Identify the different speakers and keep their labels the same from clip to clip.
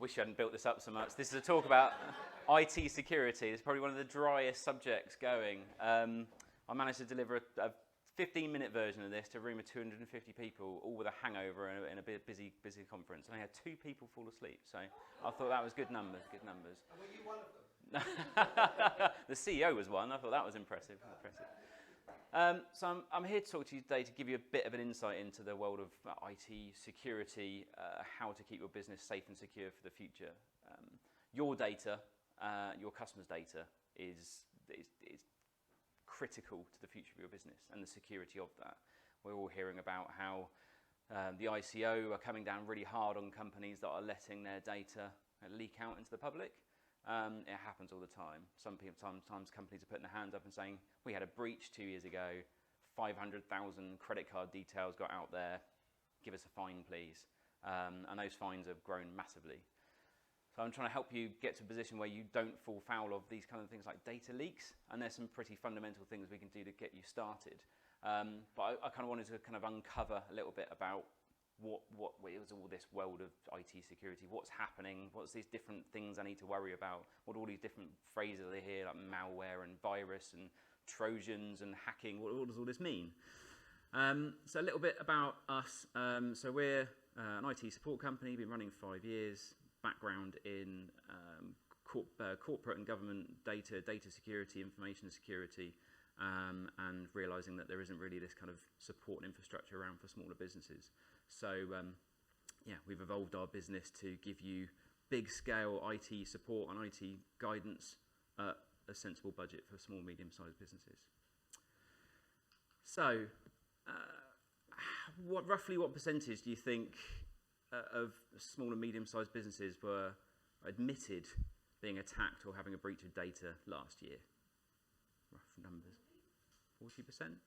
Speaker 1: wish I hadn't built this up so much. This is a talk about IT security. It's probably one of the driest subjects going. I managed to deliver a 15-minute version of this to a room of 250 people, all with a hangover in a busy conference. And I had 2 people fall asleep. So I thought that was good numbers.
Speaker 2: And were you one of them?
Speaker 1: The CEO was one. I thought that was impressive. So I'm here to talk to you today to give you a bit of an insight into the world of IT security, how to keep your business safe and secure for the future. Your data, your customers' data, is critical to the future of your business and the security of that. We're all hearing about how the ICO are coming down really hard on companies that are letting their data leak out into the public. It happens all the time. Sometimes companies are putting their hands up and saying, we had a breach 2 years ago, 500,000 credit card details got out there, give us a fine please. And those fines have grown massively. So I'm trying to help you get to a position where you don't fall foul of these kind of things like data leaks, and there's some pretty fundamental things we can do to get you started. But I kind of wanted to kind of uncover a little bit about what is all this world of IT security, what's happening, what's these different things I need to worry about, what all these different phrases I hear, like malware and virus and Trojans and hacking, what does all this mean? So a little bit about us. So we're an IT support company, been running 5 years, background in corporate and government data security, information security, and realising that there isn't really this kind of support and infrastructure around for smaller businesses. So yeah, we've evolved our business to give you big scale IT support and IT guidance at a sensible budget for small, medium-sized businesses. So roughly what percentage do you think of small and medium-sized businesses were admitted being attacked or having a breach of data last year? Rough numbers. 40%?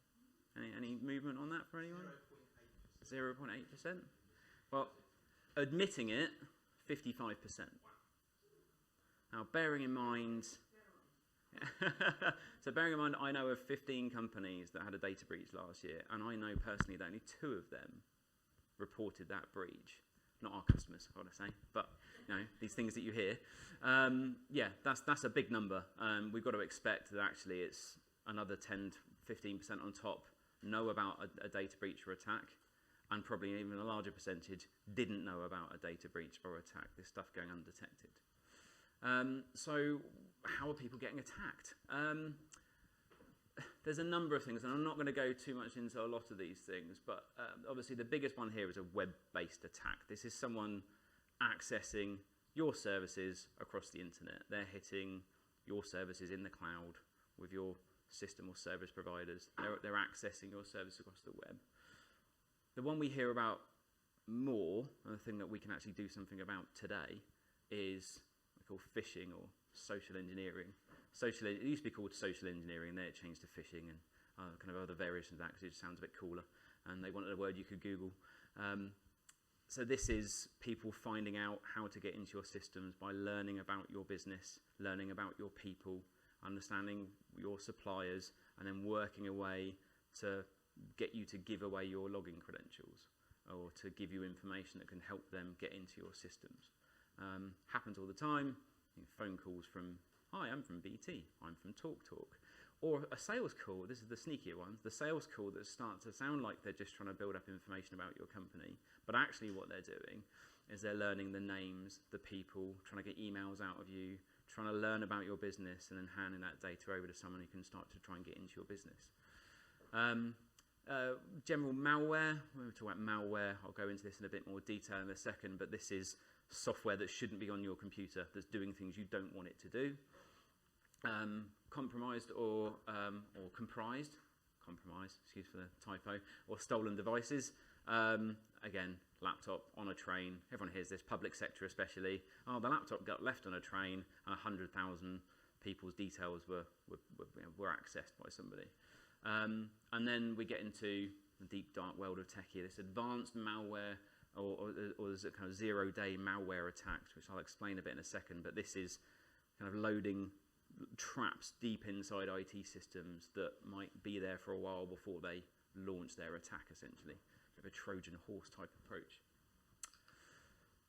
Speaker 1: Any movement on that for anyone? 0.8%. Well, admitting it, 55%. Now, bearing in mind, I know of 15 companies that had a data breach last year, and I know personally that only 2 of them reported that breach. Not our customers, I've got to say, but you know, these things that you hear. Yeah, that's a big number. We've got to expect that actually it's another 10 to 15% on top know about a data breach or attack, and probably even a larger percentage didn't know about a data breach or attack, this stuff going undetected. So how are people getting attacked? There's a number of things, and I'm not going to go too much into a lot of these things, but obviously the biggest one here is a web-based attack. This is someone accessing your services across the internet. They're hitting your services in the cloud with your system or service providers. They're accessing your service across the web. The one we hear about more, and the thing that we can actually do something about today, is what we call phishing or social engineering. It used to be called social engineering, then it changed to phishing and kind of other variations of that because it just sounds a bit cooler, and they wanted a word you could Google. So this is people finding out how to get into your systems by learning about your business, learning about your people, understanding your suppliers, and then working a way to get you to give away your login credentials or to give you information that can help them get into your systems. Happens all the time. Phone calls from, hi, I'm from BT, I'm from TalkTalk. Or a sales call, this is the sneakier ones, the sales call that starts to sound like they're just trying to build up information about your company, but actually what they're doing is they're learning the names, the people, trying to get emails out of you, trying to learn about your business, and then handing that data over to someone who can start to try and get into your business. General malware, when we talk about malware, I'll go into this in a bit more detail in a second, but this is software that shouldn't be on your computer, that's doing things you don't want it to do. Compromised or comprised, excuse for the typo, or stolen devices. Again, laptop on a train, everyone hears this, public sector especially. Oh, the laptop got left on a train and 100,000 people's details were accessed by somebody. And then we get into the deep dark world of tech here, this advanced malware, or there's a kind of zero-day malware attacks, which I'll explain a bit in a second, but this is kind of loading traps deep inside IT systems that might be there for a while before they launch their attack, essentially. Sort of a Trojan horse type approach.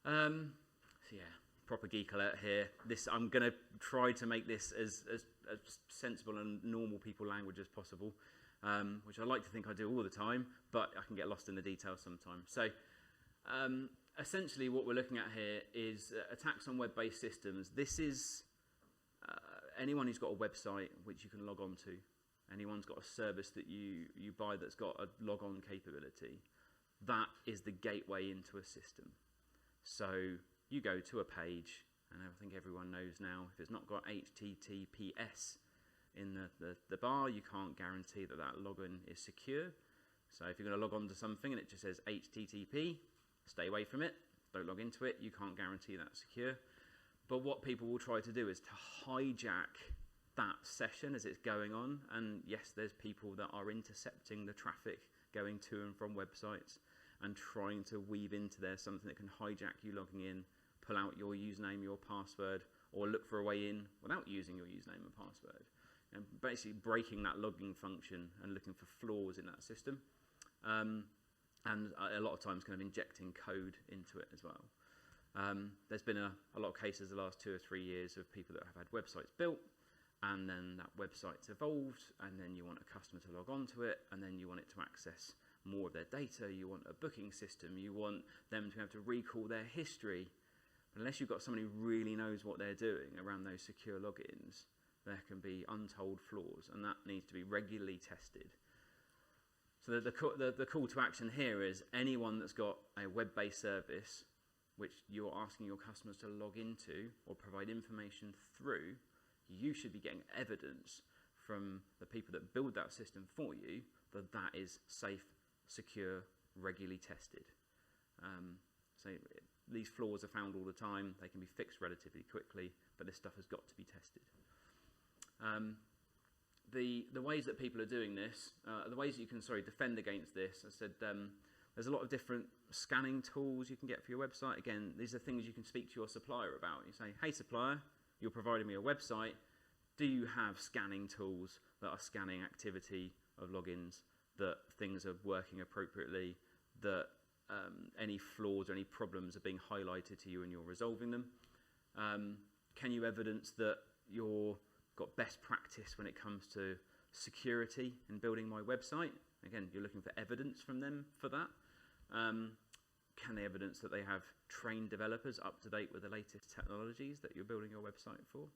Speaker 1: So yeah, proper geek alert here. I'm going to try to make this as sensible and normal people language as possible, which I like to think I do all the time, but I can get lost in the details sometimes. So essentially what we're looking at here is attacks on web-based systems. This is anyone who's got a website which you can log on to. Anyone's got a service that you buy that's got a log-on capability. That is the gateway into a system. So you go to a page, and I think everyone knows now, if it's not got HTTPS in the bar, you can't guarantee that login is secure. So if you're going to log on to something and it just says HTTP, stay away from it. Don't log into it. You can't guarantee that's secure. But what people will try to do is to hijack that session as it's going on. And yes, there's people that are intercepting the traffic going to and from websites and trying to weave into there something that can hijack you logging in, pull out your username, your password, or look for a way in without using your username and password. And basically breaking that logging function and looking for flaws in that system. And a lot of times kind of injecting code into it as well. There's been a lot of cases the last 2 or 3 years of people that have had websites built, and then that website's evolved, and then you want a customer to log on to it, and then you want it to access more of their data. You want a booking system. You want them to have to recall their history. But unless you've got somebody who really knows what they're doing around those secure logins, there can be untold flaws, and that needs to be regularly tested. So the call to action here is anyone that's got a web-based service which you're asking your customers to log into or provide information through, you should be getting evidence from the people that build that system for you that that is safe, secure, regularly tested. So these flaws are found all the time. They can be fixed relatively quickly, but this stuff has got to be tested. The ways that people are doing this, the ways that you can defend against this, I said there's a lot of different scanning tools you can get for your website. Again, these are things you can speak to your supplier about. You say, hey supplier, you're providing me a website. Do you have scanning tools that are scanning activity of logins, that things are working appropriately, that any flaws or any problems are being highlighted to you and you're resolving them? Can you evidence that you've got best practice when it comes to security in building my website? Again, you're looking for evidence from them for that. Can they evidence that they have trained developers up to date with the latest technologies that you're building your website for?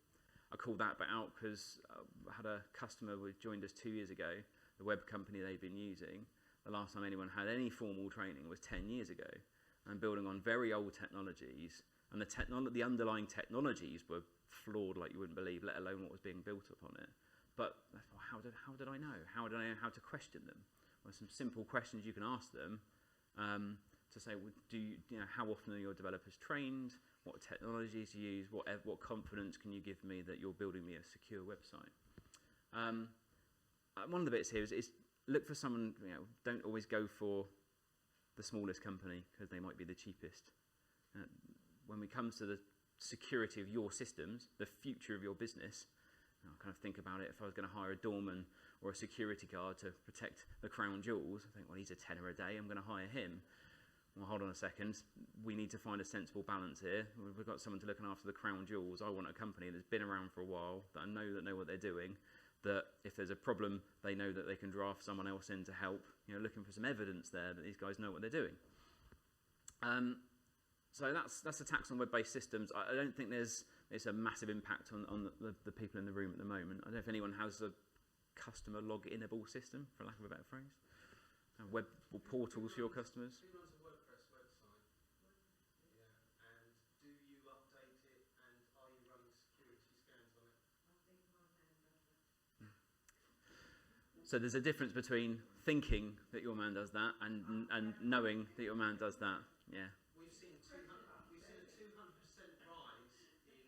Speaker 1: I called that bit out because I had a customer who joined us 2 years ago, the web company they've been using. The last time anyone had any formal training was 10 years ago, and building on very old technologies, and the underlying technologies were flawed like you wouldn't believe, let alone what was being built upon it. But how did I know? How did I know how to question them? Well, some simple questions you can ask them to say, well, how often are your developers trained? What technologies you use? What confidence can you give me that you're building me a secure website? One of the bits here is look for someone. Don't always go for the smallest company because they might be the cheapest. When it comes to the security of your systems, the future of your business, I kind of think about it. If I was going to hire a doorman or a security guard to protect the crown jewels, I think, well, he's a tenner a day, I'm going to hire him. Well, hold on a second. We need to find a sensible balance here. We've got someone to look after the crown jewels. I want a company that's been around for a while, that know what they're doing, that if there's a problem, they know that they can draft someone else in to help. Looking for some evidence there that these guys know what they're doing. So that's attacks on web-based systems. I don't think there's a massive impact on the people in the room at the moment. I don't know if anyone has a customer log-inable system, for lack of a better phrase. Web or portals for your customers.
Speaker 2: Who runs a WordPress website? Yeah, and do you update it, and are you running security scans on it?
Speaker 1: So there's a difference between thinking that your man does that and knowing that your man does that. Yeah.
Speaker 2: We've seen a 200% rise in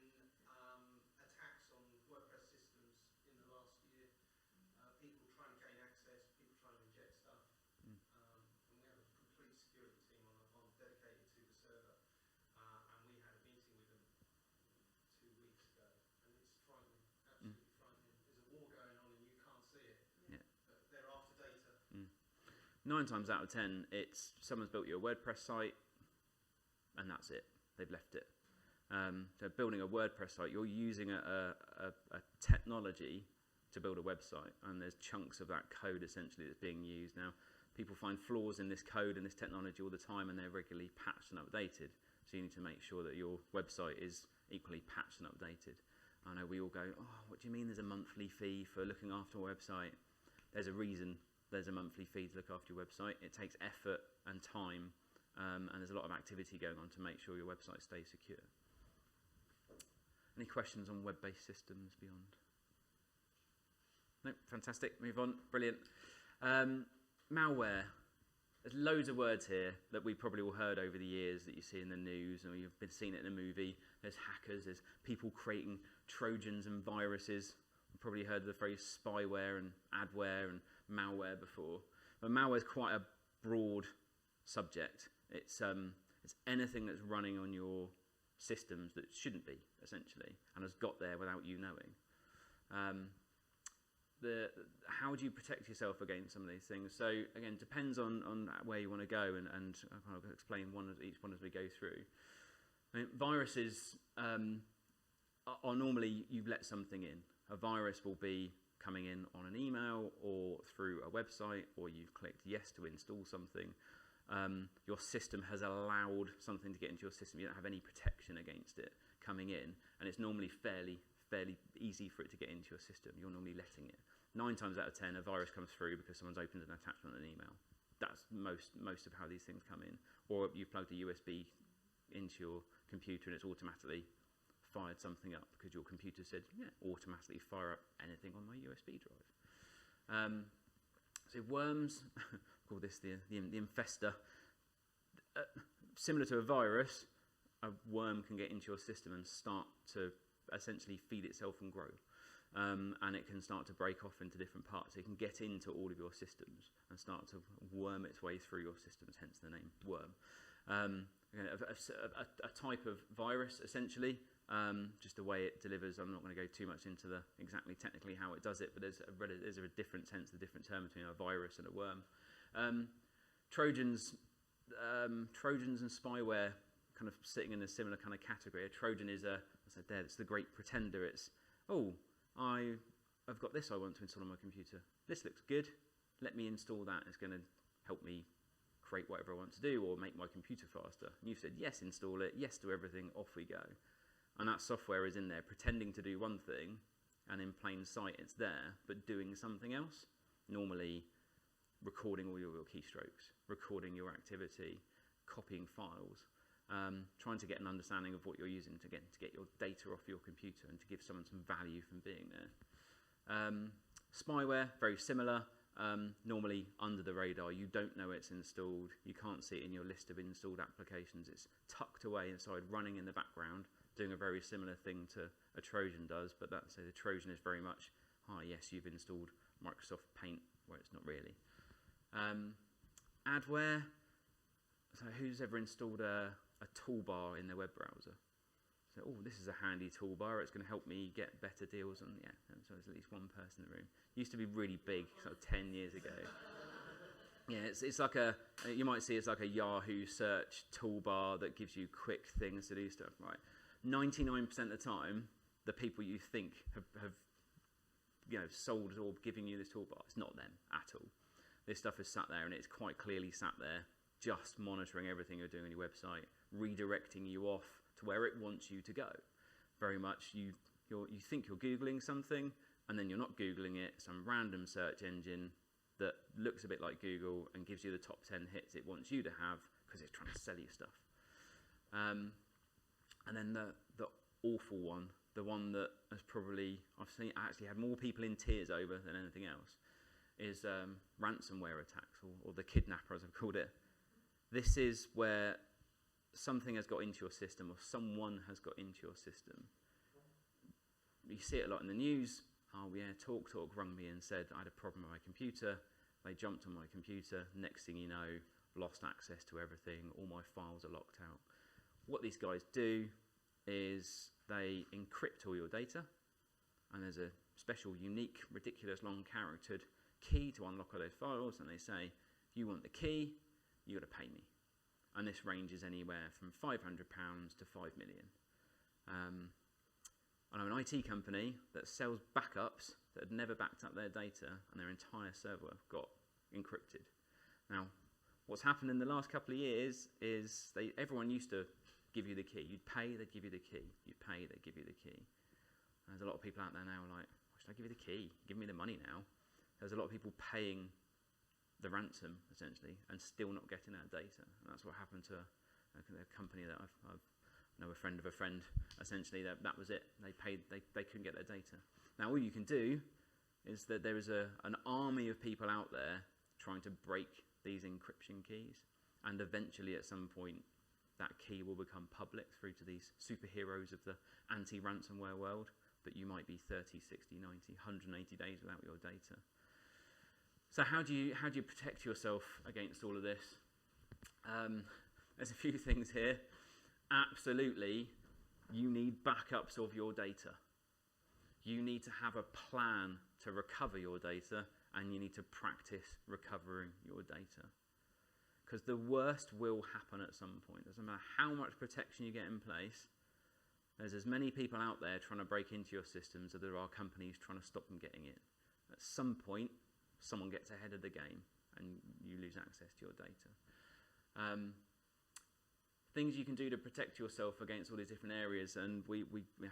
Speaker 2: attacks on WordPress systems in the last year. People trying to gain access, people trying to inject stuff. And we have a complete security team on dedicated to the server. And we had a meeting with them 2 weeks ago, and it's frightening, absolutely frightening. There's a war going on and you can't see it.
Speaker 1: Yeah.
Speaker 2: But they're after data.
Speaker 1: 9 times out of 10, it's someone's built you a WordPress site, and that's it. They've left it. So building a WordPress site, you're using a technology to build a website, and there's chunks of that code essentially that's being used. Now, people find flaws in this code and this technology all the time, and they're regularly patched and updated. So you need to make sure that your website is equally patched and updated. I know we all go, oh, what do you mean there's a monthly fee for looking after a website? There's a reason there's a monthly fee to look after your website. It takes effort and time, and there's a lot of activity going on to make sure your website stays secure. Any questions on web-based systems beyond? No, fantastic. Move on. Brilliant. Malware. There's loads of words here that we probably all heard over the years that you see in the news, or you've been seeing it in a movie. There's hackers. There's people creating Trojans and viruses. You've probably heard the phrase spyware and adware and malware before. But malware is quite a broad subject. It's anything that's running on your systems that shouldn't be, essentially, and has got there without you knowing. How do you protect yourself against some of these things? So again, depends on where you want to go, and I'll kind of explain each one as we go through. I mean, viruses are normally you've let something in. A virus will be coming in on an email or through a website, or you've clicked yes to install something. Your system has allowed something to get into your system. You don't have any protection against it coming in, and it's normally fairly easy for it to get into your system. You're normally letting it. 9 times out of 10, a virus comes through because someone's opened an attachment on an email. That's most of how these things come in. Or you've plugged a USB into your computer and it's automatically fired something up because your computer said, yeah, automatically fire up anything on my USB drive. So worms, call this the infester. Similar to a virus, a worm can get into your system and start to essentially feed itself and grow. And it can start to break off into different parts. It can get into all of your systems and start to worm its way through your systems, hence the name worm. Again, a type of virus, essentially, just the way it delivers. I'm not going to go too much into exactly technically how it does it, but there's a different sense, a different term between a virus and a worm. Trojans and spyware kind of sitting in a similar kind of category. A Trojan is it's the great pretender. It's, I've got this I want to install on my computer. This looks good. Let me install that. It's going to help me create whatever I want to do or make my computer faster. And you've said, yes, install it. Yes, do everything. Off we go. And that software is in there pretending to do one thing, and in plain sight it's there, but doing something else. Normally recording all your keystrokes, recording your activity, copying files. Trying to get an understanding of what you're using to get your data off your computer and to give someone some value from being there. Spyware, very similar, normally under the radar. You don't know it's installed. You can't see it in your list of installed applications. It's tucked away inside, running in the background, doing a very similar thing to a Trojan does, but the Trojan is very much, yes, you've installed Microsoft Paint, where it's not really. Adware, so who's ever installed a toolbar in their web browser? So, this is a handy toolbar. It's going to help me get better deals. And so there's at least one person in the room. Used to be really big, sort of 10 years ago. Yeah, it's like you might see it's like a Yahoo search toolbar that gives you quick things to do stuff. Right, 99% of the time, the people you think have sold or giving you this toolbar, it's not them at all. This stuff is sat there, and it's quite clearly sat there, just monitoring everything you're doing on your website, redirecting you off to where it wants you to go. Very much you think you're Googling something, and then you're not Googling it. Some random search engine that looks a bit like Google and gives you the top 10 hits it wants you to have because it's trying to sell you stuff. And then the awful one, the one that has probably I've seen actually had more people in tears over than anything else, is ransomware attacks, or the kidnapper, as I've called it. This is where something has got into your system, or someone has got into your system. You see it a lot in the news. Talk rung me and said I had a problem with my computer. They jumped on my computer. Next thing you know, lost access to everything. All my files are locked out. What these guys do is they encrypt all your data, and there's a special, unique, ridiculous, long-charactered key to unlock all those files, and they say, if you want the key, you got to pay me. And this ranges anywhere from £500 to 5 million. I know an IT company that sells backups that had never backed up their data, and their entire server got encrypted. Now, what's happened in the last couple of years is everyone used to give you the key. You'd pay, they'd give you the key. You'd pay, they'd give you the key. There's a lot of people out there now like, why should I give you the key? Give me the money now. There's a lot of people paying the ransom, essentially, and still not getting that data. And that's what happened to a company that I know a friend of a friend. Essentially, that was it. They paid, they couldn't get their data. Now, all you can do is that there is an army of people out there trying to break these encryption keys, and eventually, at some point, that key will become public through to these superheroes of the anti-ransomware world, but you might be 30, 60, 90, 180 days without your data. So how do you protect yourself against all of this? There's a few things here. Absolutely, you need backups of your data. You need to have a plan to recover your data, and you need to practice recovering your data. Because the worst will happen at some point. Doesn't matter how much protection you get in place, there's as many people out there trying to break into your systems as there are companies trying to stop them getting in. At some point, someone gets ahead of the game and you lose access to your data. Things you can do to protect yourself against all these different areas, and we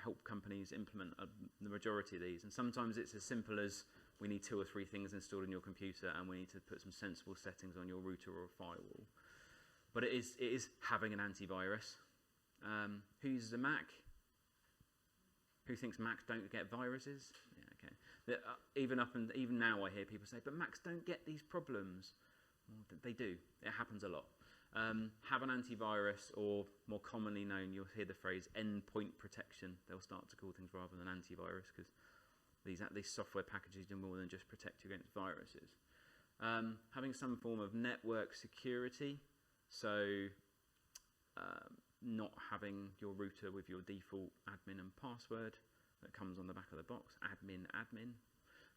Speaker 1: help companies implement the majority of these. And sometimes it's as simple as we need 2 or 3 things installed in your computer, and we need to put some sensible settings on your router or firewall. But it is having an antivirus. Who uses a Mac? Who thinks Macs don't get viruses? Yeah, okay. Even now, I hear people say, "But Macs don't get these problems." Well, they do. It happens a lot. Have an antivirus, or more commonly known, you'll hear the phrase endpoint protection. They'll start to call things rather than antivirus, because these software packages do more than just protect you against viruses. Having some form of network security, so not having your router with your default admin and password that comes on the back of the box, admin,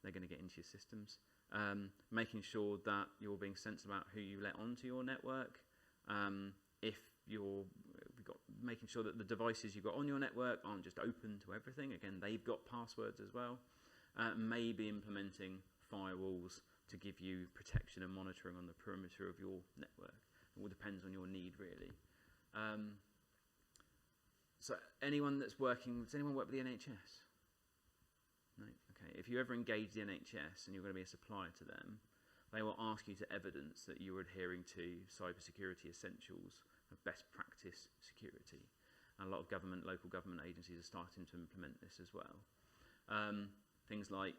Speaker 1: they're going to get into your systems. Making sure that you're being sensible about who you let onto your network. Making sure that the devices you've got on your network aren't just open to everything. Again, they've got passwords as well. Maybe implementing firewalls to give you protection and monitoring on the perimeter of your network. It all depends on your need, really. So anyone that's working, does anyone work with the NHS? No? Okay. If you ever engage the NHS and you're going to be a supplier to them, they will ask you to evidence that you're adhering to cybersecurity essentials of best practice security. And a lot of local government agencies are starting to implement this as well. Things like,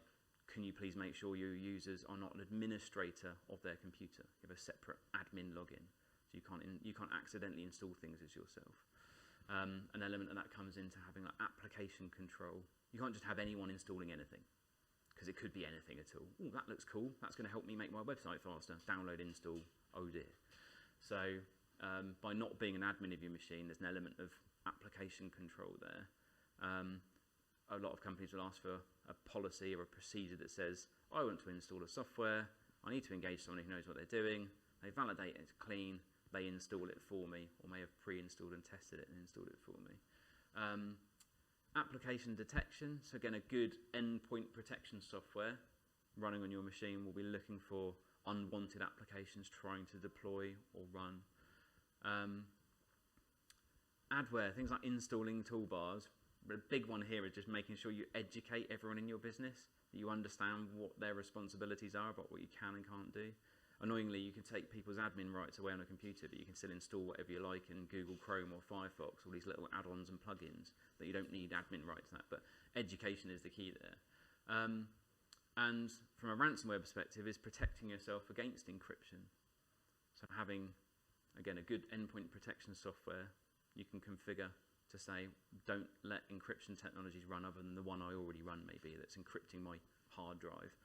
Speaker 1: can you please make sure your users are not an administrator of their computer? You have a separate admin login, so you can't accidentally install things as yourself. An element of that comes into having like application control. You can't just have anyone installing anything, because it could be anything at all. Oh, that looks cool. That's going to help me make my website faster. Download, install. Oh dear. So by not being an admin of your machine, there's an element of application control there. A lot of companies will ask for a policy or a procedure that says, I want to install a software. I need to engage someone who knows what they're doing. They validate it's clean. They install it for me, or may have pre-installed and tested it and installed it for me. Application detection, so again, a good endpoint protection software running on your machine will be looking for unwanted applications trying to deploy or run. Adware, things like installing toolbars. But a big one here is just making sure you educate everyone in your business, that you understand what their responsibilities are about what you can and can't do. Annoyingly, you can take people's admin rights away on a computer, but you can still install whatever you like in Google Chrome or Firefox, all these little add-ons and plugins that you don't need admin rights to that. But education is the key there. And from a ransomware perspective, is protecting yourself against encryption. So having, again, a good endpoint protection software you can configure to say, don't let encryption technologies run other than the one I already run, maybe, that's encrypting my hard drive.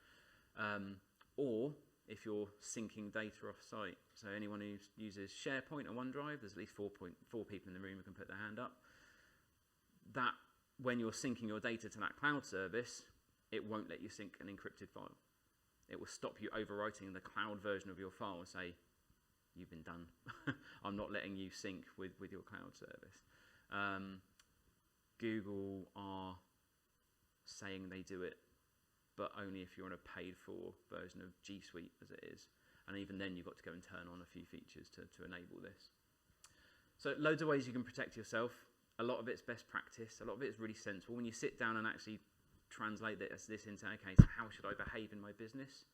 Speaker 1: Or if you're syncing data off-site. So anyone who uses SharePoint or OneDrive, there's at least four people in the room who can put their hand up. That, when you're syncing your data to that cloud service, it won't let you sync an encrypted file. It will stop you overwriting the cloud version of your file and say, you've been done. I'm not letting you sync with your cloud service. Google are saying they do it, but only if you're on a paid-for version of G Suite as it is. And even then, you've got to go and turn on a few features to enable this. So loads of ways you can protect yourself. A lot of it's best practice. A lot of it is really sensible. When you sit down and actually translate this into, okay, so how should I behave in my business?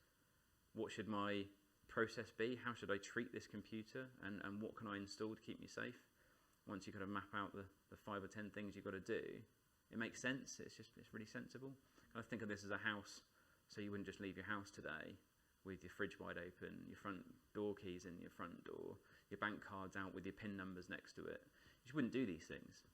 Speaker 1: What should my process be? How should I treat this computer? And what can I install to keep me safe? Once you kind of map out the 5 or 10 things you've got to do, it makes sense. It's really sensible. I think of this as a house, so you wouldn't just leave your house today with your fridge wide open, your front door keys in your front door, your bank cards out with your PIN numbers next to it. You just wouldn't do these things.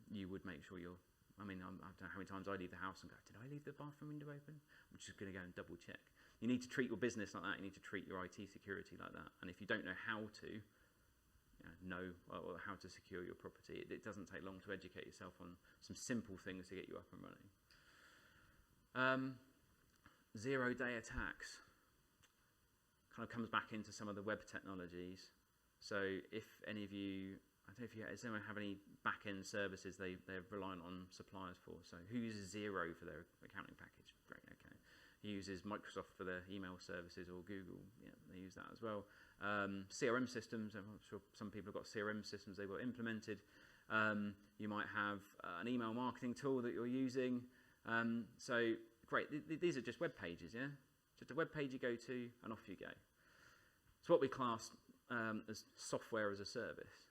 Speaker 1: You would make sure I don't know how many times I leave the house and go, did I leave the bathroom window open? I'm just going to go and double check. You need to treat your business like that. You need to treat your IT security like that. And if you don't know how to, or how to secure your property, it doesn't take long to educate yourself on some simple things to get you up and running. 0-day attacks kind of comes back into some of the web technologies. So if any of you, I don't know if does anyone have any back-end services they're reliant on suppliers for? So who uses Xero for their accounting package? Great, okay. Who uses Microsoft for their email services, or Google? Yeah, they use that as well. CRM systems, I'm sure some people have got CRM systems they've got implemented. You might have an email marketing tool that you're using. So great, these are just web pages, yeah? Just a web page you go to and off you go. It's what we class as software as a service.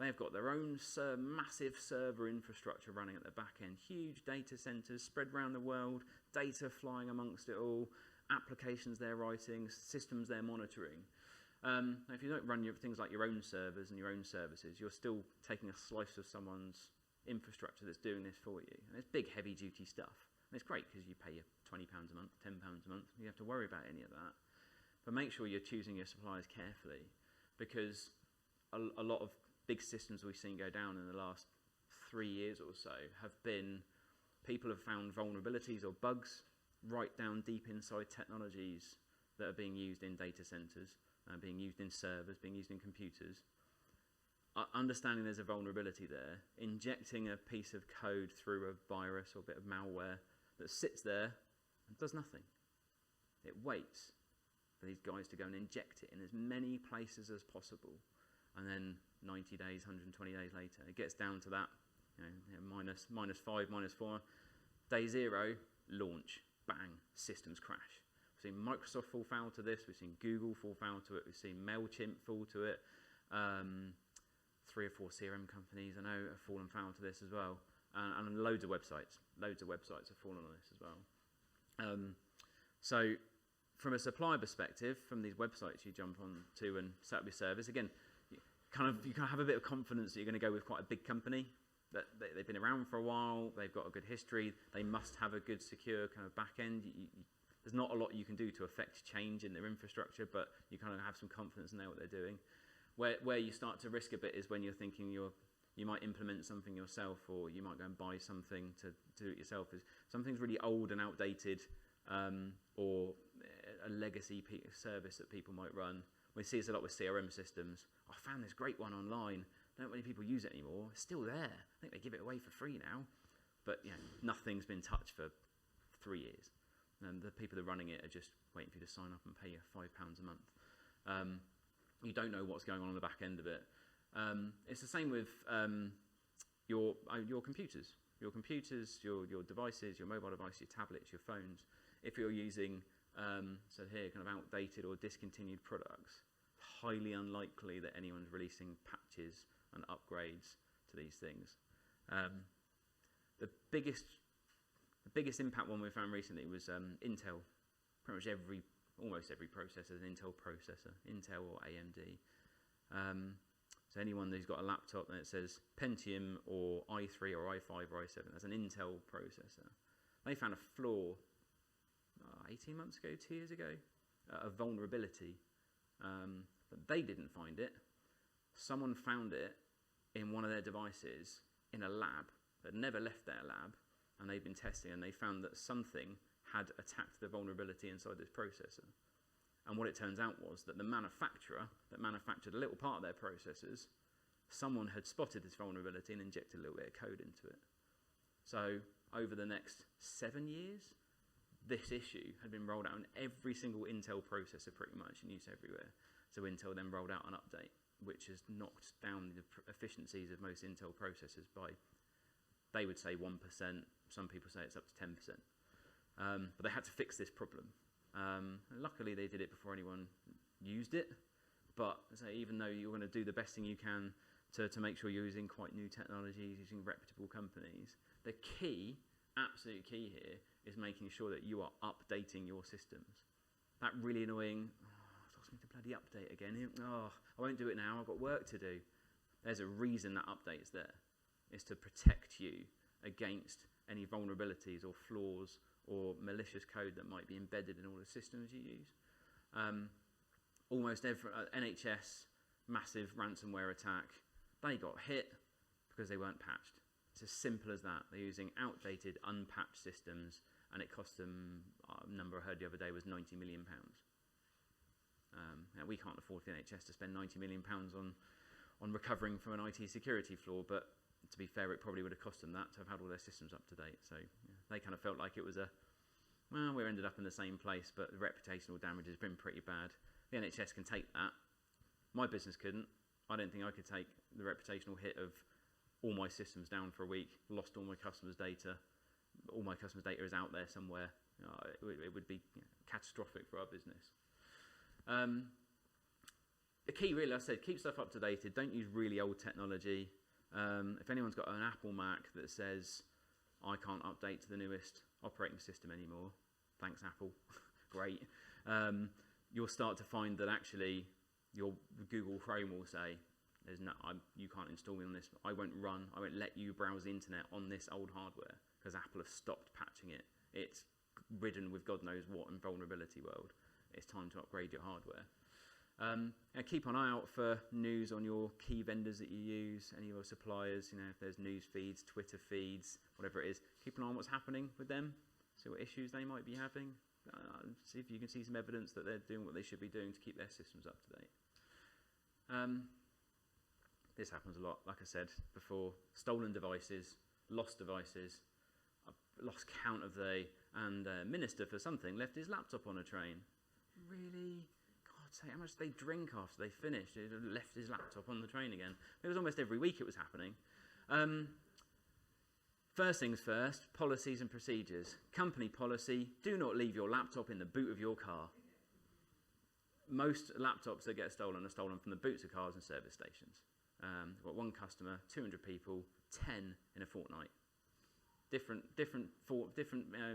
Speaker 1: They've got their own massive server infrastructure running at the back end, huge data centers spread around the world, data flying amongst it all, applications they're writing, systems they're monitoring. If you don't run things like your own servers and your own services, you're still taking a slice of someone's infrastructure that's doing this for you. And it's big, heavy-duty stuff. And it's great because you pay your £20 a month, £10 a month. You have to worry about any of that. But make sure you're choosing your suppliers carefully, because a lot of big systems we've seen go down in the last 3 years or so have been people have found vulnerabilities or bugs right down deep inside technologies that are being used in data centers, being used in servers, being used in computers. Understanding there's a vulnerability there, injecting a piece of code through a virus or a bit of malware that sits there and does nothing. It waits for these guys to go and inject it in as many places as possible. And then 90 days, 120 days later, it gets down to that, minus 5, minus 4. Day 0, launch, bang, systems crash. We've seen Microsoft fall foul to this. We've seen Google fall foul to it. We've seen MailChimp fall to it. 3 or 4 CRM companies, I know, have fallen foul to this as well. And loads of websites have fallen on this as well. So from a supply perspective, from these websites you jump on to and set up your service, again, you can have a bit of confidence that you're going to go with quite a big company, that they've been around for a while, they've got a good history, they must have a good, secure kind of back end. There's not a lot you can do to affect change in their infrastructure, but you kind of have some confidence and know what they're doing. Where you start to risk a bit is when you're thinking you might implement something yourself, or you might go and buy something to do it yourself. Is something's really old and outdated, or a legacy service that people might run. We see this a lot with CRM systems. I found this great one online. Don't many people use it anymore. It's still there. I think they give it away for free now. But nothing's been touched for 3 years. And the people that are running it are just waiting for you to sign up and pay you £5 a month. You don't know what's going on the back end of it. It's the same with your computers. Your computers, your devices, your mobile device, your tablets, your phones. If you're using, so here, kind of outdated or discontinued products, highly unlikely that anyone's releasing patches and upgrades to these things. The biggest impact one we found recently was Intel. Pretty much almost every processor is an Intel processor, Intel or AMD. So anyone who's got a laptop and it says Pentium or i3 or i5 or i7, that's an Intel processor. They found a flaw 18 months ago, 2 years ago, a vulnerability. But they didn't find it. Someone found it in one of their devices in a lab that never left their lab, and they've been testing, and they found that something had attacked the vulnerability inside this processor. And what it turns out was that the manufacturer that manufactured a little part of their processors, someone had spotted this vulnerability and injected a little bit of code into it. So over the next 7 years, this issue had been rolled out on every single Intel processor pretty much in use everywhere. So Intel then rolled out an update, which has knocked down the efficiencies of most Intel processors by, they would say 1%, some people say it's up to 10%. But they had to fix this problem. Luckily they did it before anyone used it, but so even though you're going to do the best thing you can to make sure you're using quite new technologies, using reputable companies, the key, absolute key here, is making sure that you are updating your systems. That really annoying, it's asking me to bloody update again. Oh, I won't do it now, I've got work to do. There's a reason that update's there. It's to protect you against any vulnerabilities or flaws or malicious code that might be embedded in all the systems you use. Almost every NHS massive ransomware attack, they got hit because they weren't patched. It's as simple as that. They're using outdated, unpatched systems, and it cost them, a number I heard the other day was £90 million. Now we can't afford for the NHS to spend £90 million on recovering from an IT security flaw, but to be fair, it probably would have cost them that to have had all their systems up to date. So yeah, they kind of felt like it was well, we ended up in the same place, but the reputational damage has been pretty bad. The NHS can take that. My business couldn't. I don't think I could take the reputational hit of all my systems down for a week, lost all my customers' data. All my customers' data is out there somewhere. It would be catastrophic for our business. The key, really, like I said, keep stuff up to date. Don't use really old technology. If anyone's got an Apple Mac that says, I can't update to the newest operating system anymore, thanks Apple, great. You'll start to find that actually your Google Chrome will say, you can't install me on this. I won't let you browse the internet on this old hardware because Apple have stopped patching it. It's ridden with God knows what in vulnerability world. It's time to upgrade your hardware. And keep an eye out for news on your key vendors that you use, any of your suppliers, if there's news feeds, Twitter feeds, whatever it is. Keep an eye on what's happening with them, see what issues they might be having. See if you can see some evidence that they're doing what they should be doing to keep their systems up to date. This happens a lot, like I said before. Stolen devices, lost devices. I've lost count of and minister for something left his laptop on a train. Really? God's sake, how much did they drink after they finished? He left his laptop on the train again. It was almost every week it was happening. First things first, policies and procedures. Company policy, do not leave your laptop in the boot of your car. Most laptops that get stolen are stolen from the boots of cars and service stations. We've got one customer, 200 people, 10 in a fortnight. Different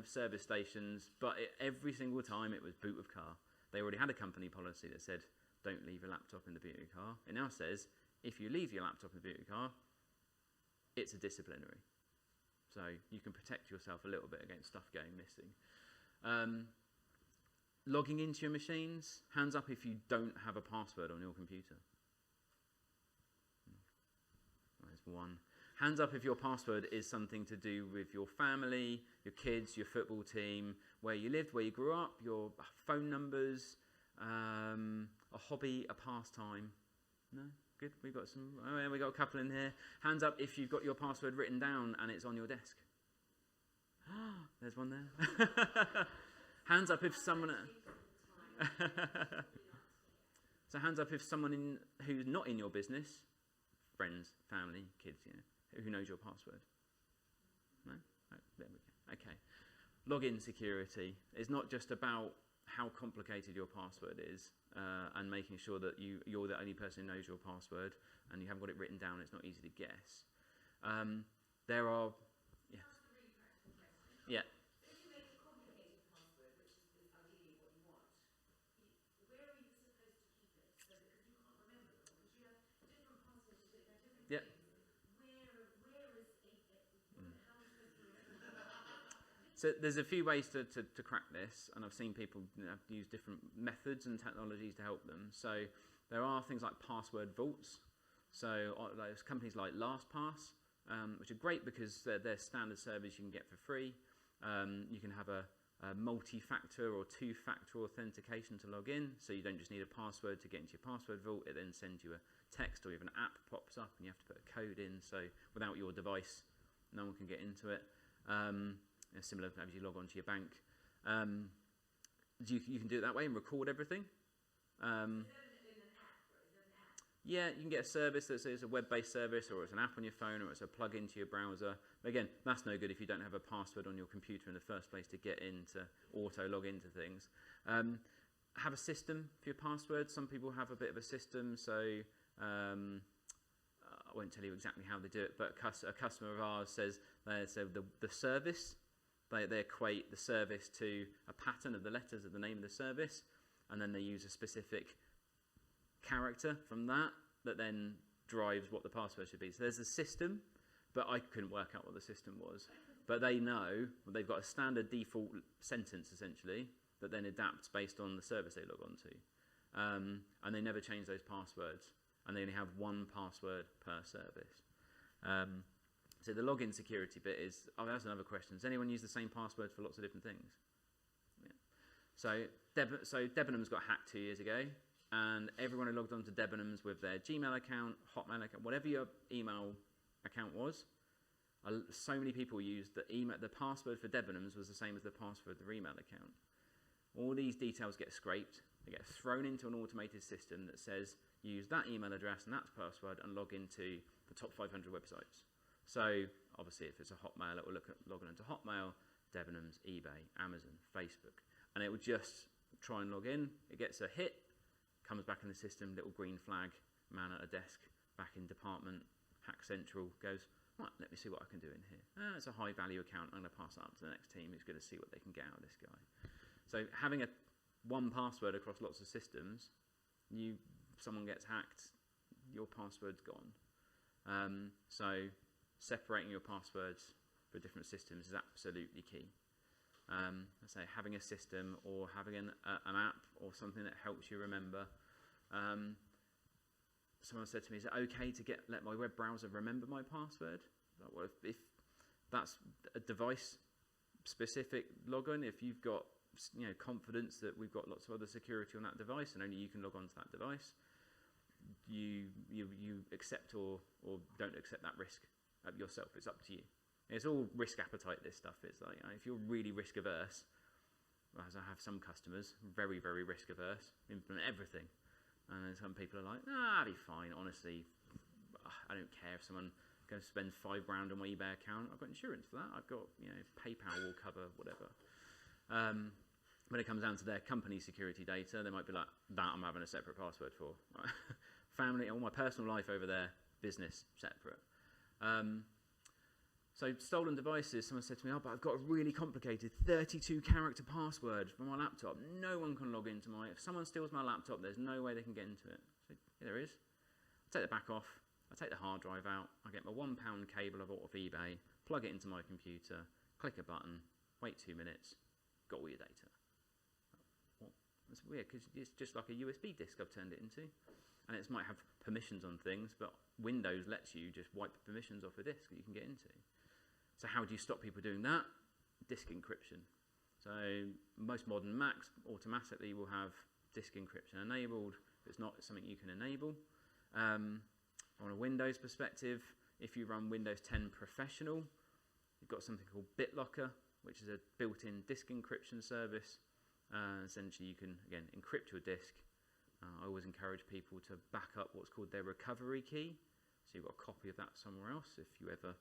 Speaker 1: service stations, but every single time it was boot of car. They already had a company policy that said, don't leave your laptop in the boot of your car. It now says, if you leave your laptop in the boot of your car, it's a disciplinary. So you can protect yourself a little bit against stuff going missing. Logging into your machines, hands up if you don't have a password on your computer. There's one. Hands up if your password is something to do with your family, your kids, your football team, where you lived, where you grew up, your phone numbers, a hobby, a pastime. No? Good. We've got we got a couple in here. Hands up if you've got your password written down and it's on your desk. There's one there. Hands up if someone. So hands up if someone who's not in your business, friends, family, kids, who knows your password. No? Oh, there we go. Okay. Login security is not just about how complicated your password is and making sure that you're the only person who knows your password and you haven't got it written down, it's not easy to guess. There are... Yeah.
Speaker 3: That's a really practical question.
Speaker 1: Yeah.
Speaker 3: So if you make a complicated password, which is ideally what you want, where are you supposed to keep it? So because you can't remember them, because you have different passwords that are different
Speaker 1: Yeah.
Speaker 3: things. Where is how are you supposed to remember?
Speaker 1: So there's a few ways to crack this, and I've seen people use different methods and technologies to help them. So there are things like password vaults. So there's companies like LastPass, which are great because they're standard service you can get for free. You can have a multi-factor or two-factor authentication to log in, so you don't just need a password to get into your password vault. It then sends you a text or even an app pops up and you have to put a code in, so without your device No one can get into it. Similar as you log on to your bank. You can do it that way and record everything. Yeah, you can get a service that's a web-based service, or it's an app on your phone, or it's a plug-in to your browser. But again, that's no good if you don't have a password on your computer in the first place to get in to auto-log into things. Have a system for your password. Some people have a bit of a system, so I won't tell you exactly how they do it, but a customer of ours says the service, they equate the service to a pattern of the letters of the name of the service, and then they use a specific character from that then drives what the password should be. So there's a system, but I couldn't work out what the system was. But they know, they've got a standard default sentence essentially that then adapts based on the service they log on to. And they never change those passwords, and they only have one password per service. So the login security bit is, that's another question. Does anyone use the same password for lots of different things? Yeah. So Debenhams got hacked 2 years ago, and everyone who logged on to Debenhams with their Gmail account, Hotmail account, whatever your email account was, so many people used the password for Debenhams was the same as the password for their email account. All these details get scraped. They get thrown into an automated system that says, use that email address and that password and log into the top 500 websites. So obviously if it's a Hotmail, it will log into Hotmail, Debenhams, eBay, Amazon, Facebook. And it will just try and log in. It gets a hit, comes back in the system, little green flag, man at a desk, back in department, Hack Central, goes, right, let me see what I can do in here. It's a high value account, I'm going to pass it up to the next team who's going to see what they can get out of this guy. So having one password across lots of systems, someone gets hacked, your password's gone. So separating your passwords for different systems is absolutely key. I say having a system or having an app or something that helps you remember. Someone said to me, is it okay to let my web browser remember my password? Well, if that's a device-specific login, if you've got confidence that we've got lots of other security on that device and only you can log on to that device, you accept or don't accept that risk yourself. It's up to you. It's all risk appetite, this stuff. It's like, if you're really risk averse, as I have some customers, very, very risk averse, implement everything. And then some people are like, I'll be fine, honestly. I don't care if someone goes to spend £5 grand on my eBay account. I've got insurance for that. I've got, PayPal will cover whatever. When it comes down to their company security data, they might be like, that I'm having a separate password for. Family, all my personal life over there, business separate. So stolen devices, someone said to me, but I've got a really complicated 32-character password for my laptop. No one can log into if someone steals my laptop, there's no way they can get into it. So, yeah, there is. I take the back off, I take the hard drive out, I get my £1 cable I bought off eBay, plug it into my computer, click a button, wait 2 minutes, got all your data. What? That's weird, because it's just like a USB disk I've turned it into. And it might have permissions on things, but Windows lets you just wipe the permissions off a disk that you can get into. So how do you stop people doing that? Disk encryption. So most modern Macs automatically will have disk encryption enabled. If it's not, it's something you can enable. On a Windows perspective, if you run Windows 10 Professional, you've got something called BitLocker, which is a built-in disk encryption service. Essentially, you can, again, encrypt your disk. I always encourage people to back up what's called their recovery key. So you've got a copy of that somewhere else. If you ever,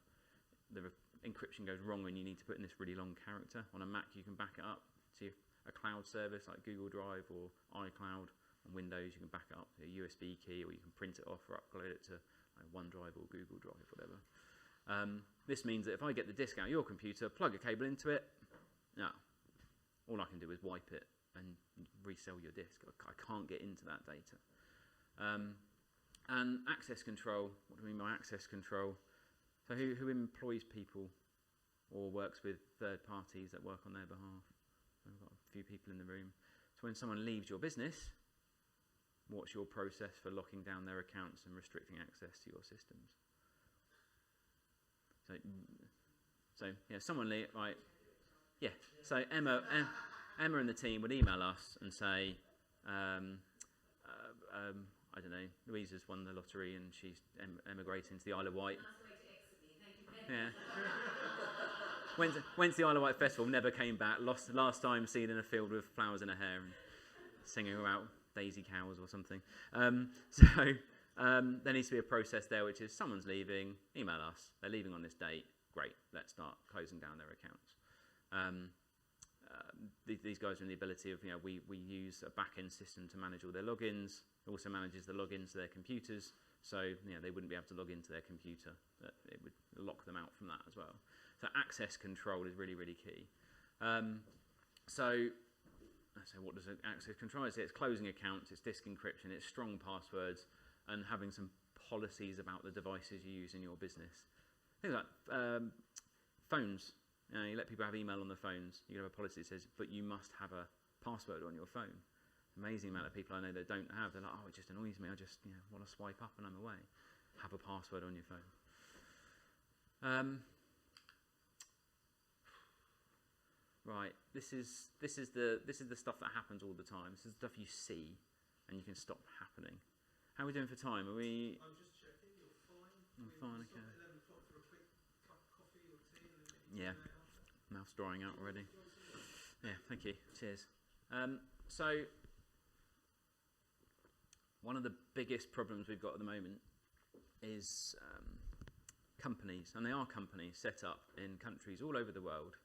Speaker 1: the encryption goes wrong and you need to put in this really long character. On a Mac, you can back it up to a cloud service like Google Drive or iCloud. On Windows, you can back it up to a USB key, or you can print it off or upload it to OneDrive or Google Drive, whatever. This means that if I get the disk out of your computer, plug a cable into it, all I can do is wipe it and resell your disk. I can't get into that data. And access control, what do we mean by access control? So who employs people or works with third parties that work on their behalf? So we've got a few people in the room. So when someone leaves your business, what's your process for locking down their accounts and restricting access to your systems? So yeah, someone right. Yeah. So Emma and the team would email us and say, I don't know, Louisa's won the lottery and she's emigrating to the Isle of Wight.
Speaker 3: Nice way to exit me. Thank you very
Speaker 1: Yeah. Went to the Isle of Wight Festival, never came back. Last time seen in a field with flowers in her hair and singing about daisy cows or something. There needs to be a process there, which is someone's leaving, email us. They're leaving on this date. Great, let's start closing down their accounts. These guys are in the ability of, we use a back-end system to manage all their logins. It also manages the logins to their computers. So, they wouldn't be able to log into their computer. It would lock them out from that as well. So access control is really, really key. So what does access control? It's closing accounts, it's disk encryption, it's strong passwords, and having some policies about the devices you use in your business. Things like phones. You let people have email on their phones. You have a policy that says, but you must have a password on your phone. Amazing amount of people I know that don't have. They're like, oh, it just annoys me. I just want to swipe up and I'm away. Have a password on your phone. Right. This is the stuff that happens all the time. This is the stuff you see, and you can stop happening. How are we doing for time? Are we?
Speaker 2: I'm just checking. You're fine.
Speaker 1: I'm fine. Okay.
Speaker 2: 11 o'clock for a quick cup of coffee or tea.
Speaker 1: Yeah. Mouth's drying out already. Yeah, thank you. Cheers. So, one of the biggest problems we've got at the moment is companies, and they are companies set up in countries all over the world,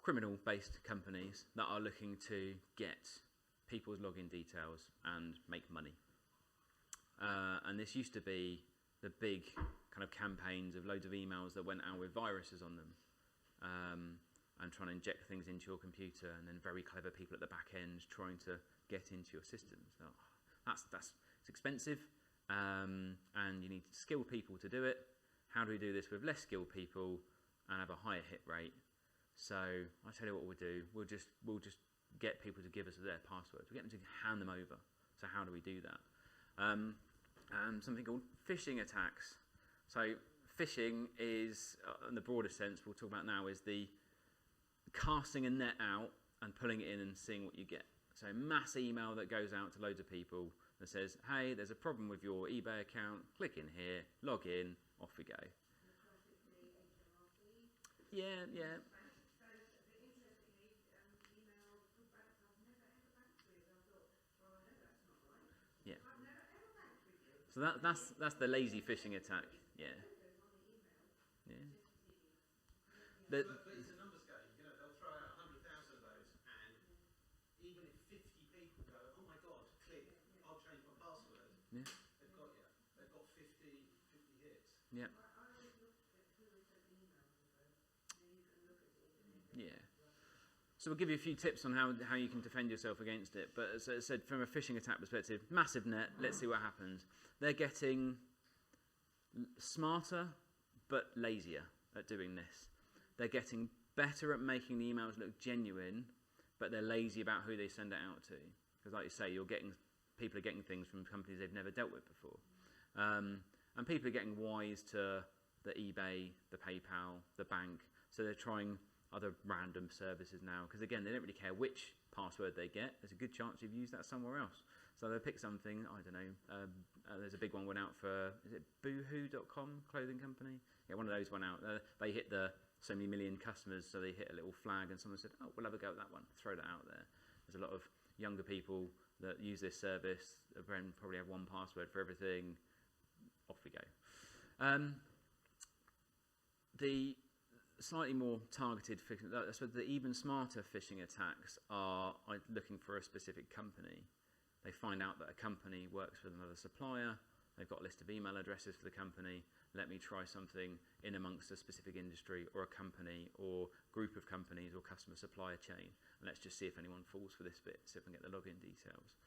Speaker 1: criminal-based companies that are looking to get people's login details and make money. And this used to be the big kind of campaigns of loads of emails that went out with viruses on them. And trying to inject things into your computer, and then very clever people at the back end trying to get into your systems. So it's expensive, and you need skilled people to do it. How do we do this with less skilled people and have a higher hit rate? So I tell you what we'll do. We'll just get people to give us their passwords. We'll get them to hand them over. So how do we do that? Something called phishing attacks. So phishing is, in the broader sense, we'll talk about now, is the casting a net out and pulling it in and seeing what you get. So mass email that goes out to loads of people that says, hey, there's a problem with your eBay account, click in here, log in, off we go. Yeah. Yeah. So that's the lazy phishing attack. Yeah.
Speaker 2: But it's a numbers game. They'll throw out 100,000 of those, and even if 50 people go, oh my God, click, I'll change my password.
Speaker 1: Yeah.
Speaker 2: They've got you. They've got 50 hits.
Speaker 1: Yeah. Yeah. So we'll give you a few tips on how you can defend yourself against it. But as I said, from a phishing attack perspective, massive net. Let's see what happens. They're getting smarter but lazier at doing this. They're getting better at making the emails look genuine, but they're lazy about who they send it out to. Because like you say, people are getting things from companies they've never dealt with before. And people are getting wise to the eBay, the PayPal, the bank. So they're trying other random services now. Because again, they don't really care which password they get. There's a good chance you've used that somewhere else. So they'll pick something, I don't know, there's a big one went out for, is it boohoo.com, clothing company? Yeah, one of those went out. They hit the so many million customers, so they hit a little flag, and someone said, oh, we'll have a go at that one, throw that out there. There's a lot of younger people that use this service, probably have one password for everything, off we go. The slightly more targeted phishing, so the even smarter phishing attacks are looking for a specific company. They find out that a company works with another supplier, they've got a list of email addresses for the company. Let me try something in amongst a specific industry or a company or group of companies or customer supplier chain. And let's just see if anyone falls for this bit, see if I can get the login details.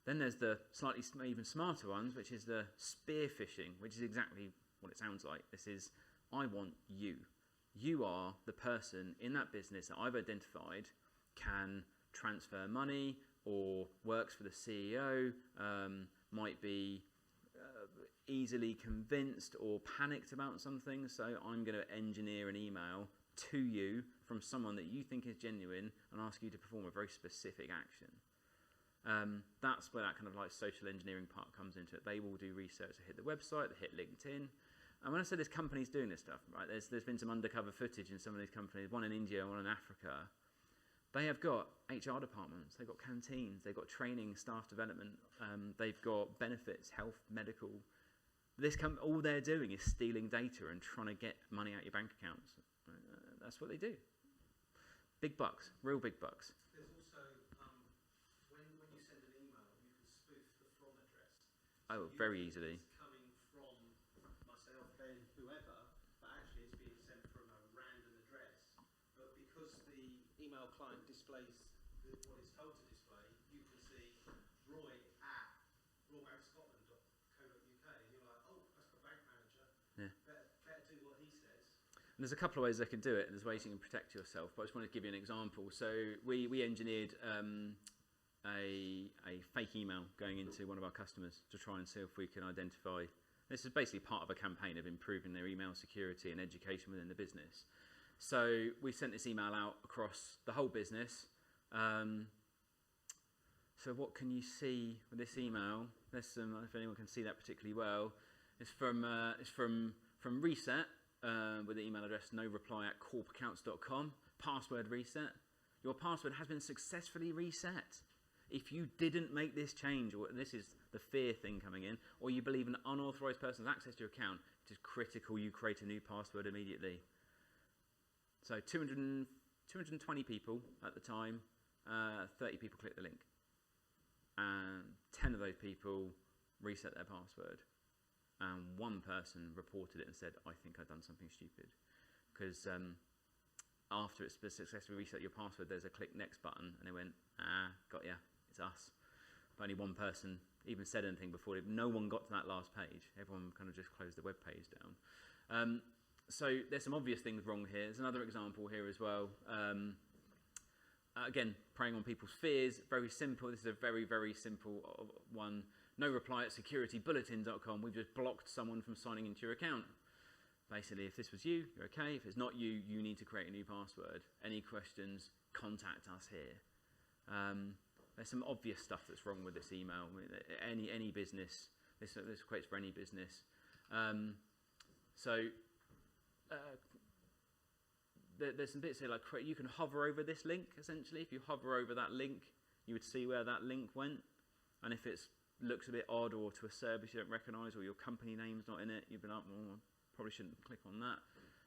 Speaker 1: Then there's the slightly even smarter ones, which is the spear phishing, which is exactly what it sounds like. This is, I want you. You are the person in that business that I've identified can transfer money or works for the CEO, might be easily convinced or panicked about something, so I'm going to engineer an email to you from someone that you think is genuine and ask you to perform a very specific action. That's where that kind of like social engineering part comes into it. They will do research, they hit the website, they hit LinkedIn, And when I say there's companies doing this stuff, right, there's been some undercover footage in some of these companies, one in India, one in Africa. They have got HR departments, they've got canteens, they've got training, staff development, they've got benefits, health, medical. All they're doing is stealing data and trying to get money out your bank accounts. That's what they do. Big bucks, real big bucks.
Speaker 2: There's also, when you send an email, you can spoof the from address.
Speaker 1: Oh, very easily.
Speaker 2: It's coming from myself, Ben, whoever, but actually it's being sent from a random address. But because the email client displays what it's told to display, you can see Roy at roybankscotland.co.uk, and you're like, oh, that's the bank manager.
Speaker 1: Yeah.
Speaker 2: Better do what he says.
Speaker 1: And there's a couple of ways they can do it. There's ways you can protect yourself, but I just wanted to give you an example. So we engineered a fake email going into one of our customers to try and see if we can identify. This is basically part of a campaign of improving their email security and education within the business. So we sent this email out across the whole business. So what can you see with this email? There's some, if anyone can see that particularly well. It's from Reset with the email address noreply@corpaccounts.com. Password reset. Your password has been successfully reset. If you didn't make this change, or this is the fear thing coming in, or you believe an unauthorized person has access to your account, it is critical you create a new password immediately. So 220 people at the time, 30 people clicked the link. And 10 of those people reset their password. And one person reported it and said, I think I've done something stupid. Because after it's successfully reset your password, there's a click next button, and they went, got ya, it's us. But only one person even said anything before. No one got to that last page. Everyone kind of just closed the web page down. So there's some obvious things wrong here. There's another example here as well. Again, preying on people's fears. Very simple. This is a very, very simple one. No reply at securitybulletin.com. We've just blocked someone from signing into your account. Basically, if this was you, you're okay. If it's not you, you need to create a new password. Any questions, contact us here. There's some obvious stuff that's wrong with this email. I mean, any business, this equates for any business. There's some bits here like you can hover over this link, essentially. If you hover over that link, you would see where that link went. And if it looks a bit odd or to a service you don't recognise or your company name's not in it, you'd be like, well, probably shouldn't click on that.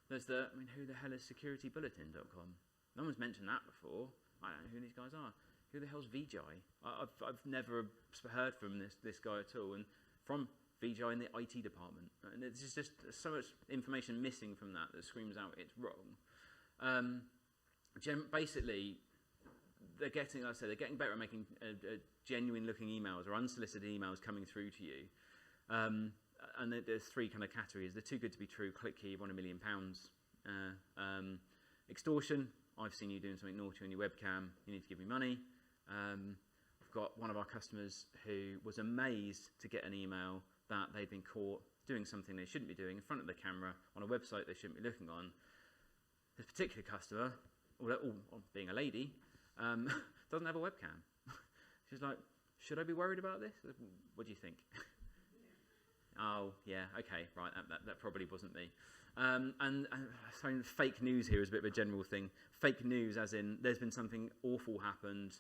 Speaker 1: There's who the hell is securitybulletin.com? No one's mentioned that before. I don't know who these guys are. Who the hell's Vijay? I've never heard from this guy at all. And from Vijay in the IT department. And there's just so much information missing from that screams out it's wrong. Basically, they're getting, like I said, they're getting better at making genuine-looking emails or unsolicited emails coming through to you. And there's three kind of categories. They're too good to be true. Click here, you've won £1 million. Extortion. I've seen you doing something naughty on your webcam. You need to give me money. I've got one of our customers who was amazed to get an email that they'd been caught doing something they shouldn't be doing in front of the camera on a website they shouldn't be looking on. This particular customer, being a lady, doesn't have a webcam. She's like, should I be worried about this? What do you think? Oh, yeah, okay, right, that probably wasn't me. So fake news here is a bit of a general thing. Fake news as in there's been something awful happened,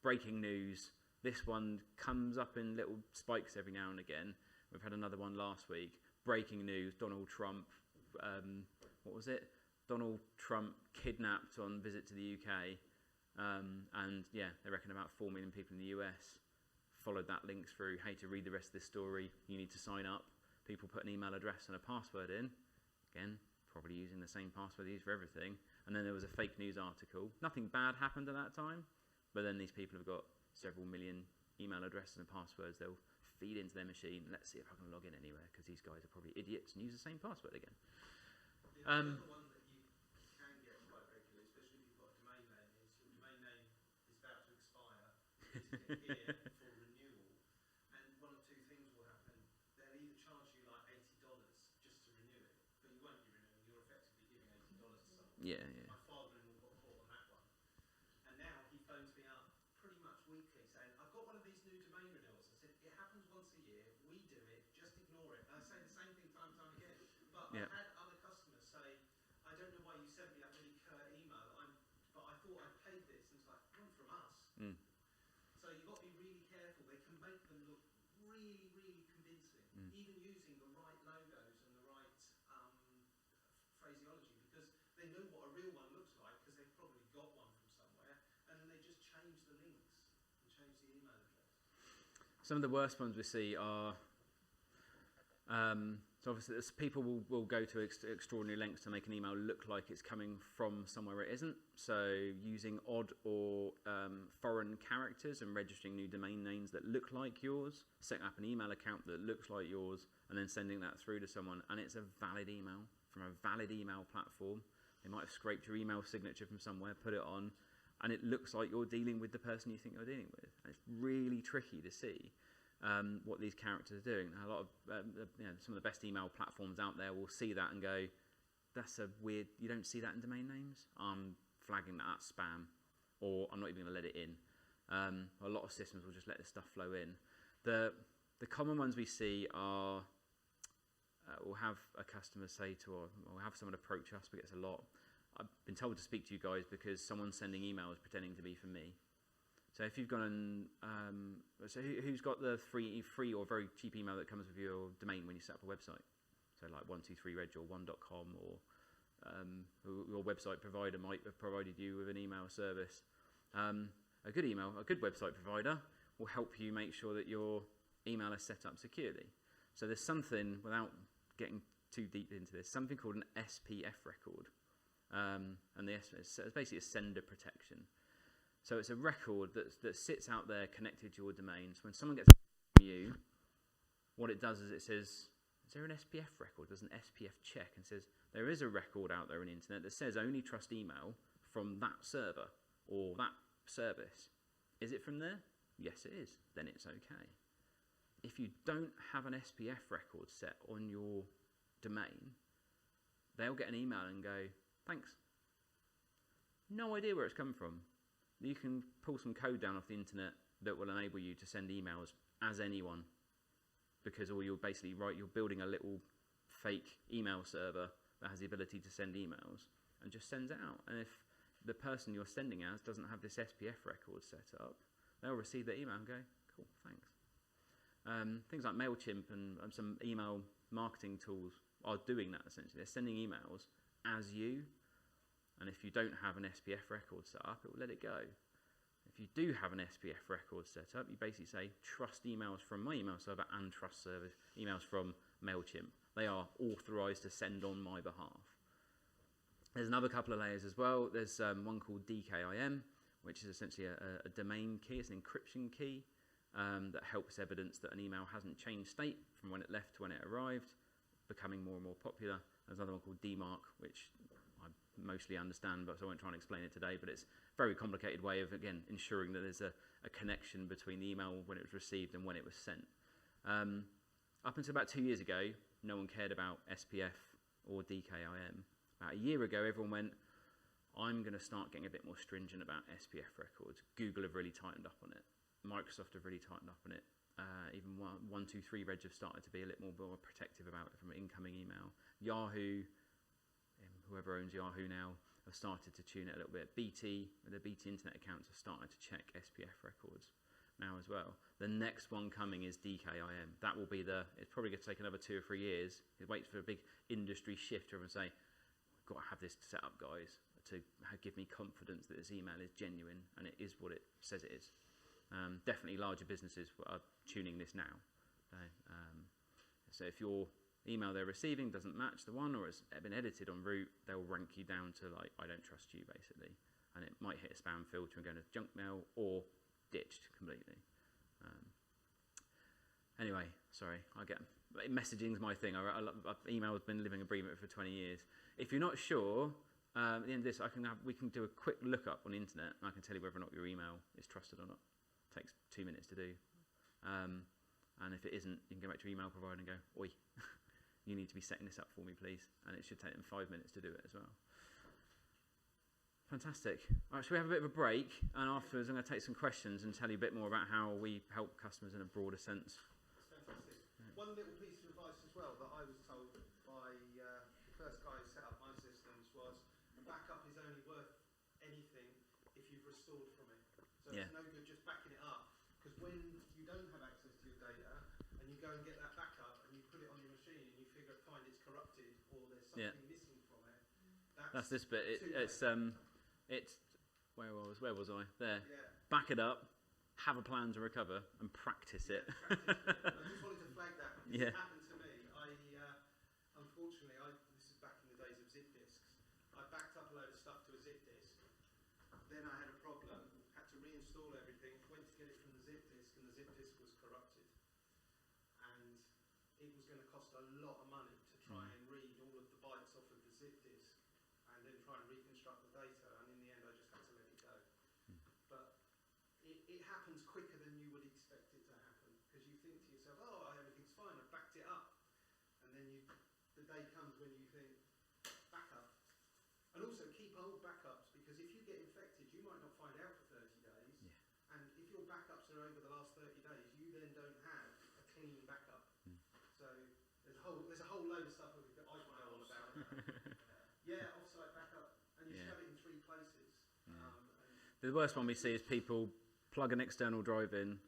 Speaker 1: breaking news. This one comes up in little spikes every now and again. We've had another one last week. Breaking news, Donald Trump, what was it? Donald Trump kidnapped on visit to the UK. And yeah, they reckon about 4 million people in the US followed that link through. Hey, to read the rest of this story, you need to sign up. People put an email address and a password in. Again, probably using the same password they use for everything. And then there was a fake news article. Nothing bad happened at that time, but then these people have got several million email addresses and passwords. They'll feed into their machine. Let's see if I can log in anywhere, because these guys are probably idiots and use the same password again.
Speaker 2: The other one that you can get quite regularly, especially if you've got a domain name, is your domain name is about to expire. It's here for renewal, and one of two things will happen. They'll either charge you like $80 just to renew it, but you won't be renewing. You're effectively giving $80 to someone.
Speaker 1: Yeah.
Speaker 2: My father-in-law got caught on that one, and now he phones me up pretty much weekly saying, I've got one of these new domain renewals. I said, it happens once a year. We do it. Just ignore it. And I say the same thing time and time again. But But
Speaker 1: Yeah.
Speaker 2: I've had other customers say, I don't know why you sent me that really curt email, but I thought I paid this. And it's like, not from us.
Speaker 1: Mm.
Speaker 2: So you've got to be really careful. They can make them look really, really convincing, even using the right logos and the right phraseology, because they know what a real one looks like because they've probably got one from somewhere, and then they just change the links and change the email address.
Speaker 1: Some of the worst ones we see are, so obviously people will go to extraordinary lengths to make an email look like it's coming from somewhere it isn't. So using odd or foreign characters and registering new domain names that look like yours, setting up an email account that looks like yours, and then sending that through to someone, and it's a valid email from a valid email platform. They might have scraped your email signature from somewhere, put it on, and it looks like you're dealing with the person you think you're dealing with. And it's really tricky to see what these characters are doing. A lot of some of the best email platforms out there will see that and go, that's a weird, you don't see that in domain names? I'm flagging that as spam, or I'm not even going to let it in. A lot of systems will just let this stuff flow in. The common ones we see are, we'll have a customer say to, or we'll have someone approach us, we get this a lot. I've been told to speak to you guys because someone's sending emails pretending to be for me. So if you've gone, so who's got the free or very cheap email that comes with your domain when you set up a website? So like 123reg or 1.com, or your website provider might have provided you with an email service. A good website provider will help you make sure that your email is set up securely. So there's something, without getting too deep into this, something called an SPF record. And it's basically a sender protection. So it's a record that sits out there connected to your domain. So when someone gets from you, what it does is it says, is there an SPF record? Does an SPF check and says, there is a record out there on the internet that says only trust email from that server or that service. Is it from there? Yes, it is. Then it's okay. If you don't have an SPF record set on your domain, they'll get an email and go, thanks. No idea where it's come from. You can pull some code down off the internet that will enable you to send emails as anyone, because all you're basically you're building a little fake email server that has the ability to send emails and just sends it out. And if the person you're sending as doesn't have this SPF record set up, they'll receive the email and go, cool, thanks. Things like MailChimp and some email marketing tools are doing that essentially. They're sending emails as you. And if you don't have an SPF record set up, it will let it go. If you do have an SPF record set up, you basically say, trust emails from my email server and trust service emails from MailChimp. They are authorized to send on my behalf. There's another couple of layers as well. There's one called DKIM, which is essentially a domain key. It's an encryption key that helps evidence that an email hasn't changed state from when it left to when it arrived, becoming more and more popular. There's another one called DMARC, which I mostly understand, but so I won't try and explain it today, but it's a very complicated way of, again, ensuring that there's a connection between the email when it was received and when it was sent. Up until about 2 years ago, no one cared about SPF or DKIM. About a year ago, everyone went, I'm going to start getting a bit more stringent about SPF records. Google have really tightened up on it. Microsoft have really tightened up on it. Even 123reg have started to be a little more protective about it from incoming email. Yahoo, whoever owns Yahoo now, have started to tune it a little bit. BT, the BT internet accounts have started to check SPF records now as well. The next one coming is DKIM. That will be it's probably going to take another 2 or 3 years. It waits for a big industry shift to everyone say, we've got to have this set up, guys, to give me confidence that this email is genuine and it is what it says it is. Definitely larger businesses are tuning this now. So if your email they're receiving doesn't match the one, or it's been edited en route, they'll rank you down to like, I don't trust you, basically. And it might hit a spam filter and go to junk mail or ditched completely. Anyway, sorry, messaging's my thing. Email's been living a breathing for 20 years. If you're not sure, at the end of this, we can do a quick lookup on the internet, and I can tell you whether or not your email is trusted or not. It takes 2 minutes to do. And if it isn't, you can go back to your email provider and go, oi, you need to be setting this up for me, please. And it should take them 5 minutes to do it as well. Fantastic. All right, shall we have a bit of a break? And afterwards, I'm going to take some questions and tell you a bit more about how we help customers in a broader sense.
Speaker 2: That's fantastic. One little piece of advice as well that I was told by restored from it. So
Speaker 1: Yeah.
Speaker 2: it's no good just backing it up, because when you don't have access to your data and you go and get that backup and you put it on your machine and you find it's corrupted or there's something missing from it,
Speaker 1: That's this bit.
Speaker 2: too late.
Speaker 1: It's where was I? There.
Speaker 2: Yeah.
Speaker 1: Back it up, have a plan to recover, and practice it.
Speaker 2: Practice it. I just wanted to flag that because
Speaker 1: Yeah.
Speaker 2: it happened to me. Unfortunately, this is back in the days of zip disks. I backed up a load of stuff to a zip disk. Then I had a problem, had to reinstall everything, went to get it from the zip disk, and the zip disk was corrupted. And it was going to cost a lot of money to try and read all of the bytes off of the zip disk and then try and reconstruct the data. And in the end, I just had to let it go. But it happens quicker than you would expect it to happen, because you think to yourself, oh, everything's fine, I backed it up. And then the day comes when you think, backup. And also keep old backups, because if you get infected, you might not find out for 30 days.
Speaker 1: Yeah.
Speaker 2: And if your backups are over the last 30 days, you then don't have a clean backup. So there's a whole load of stuff that I can go on about. Yeah, offsite backup. And you should have it in 3 places.
Speaker 1: The worst one we see is people plug an external drive in,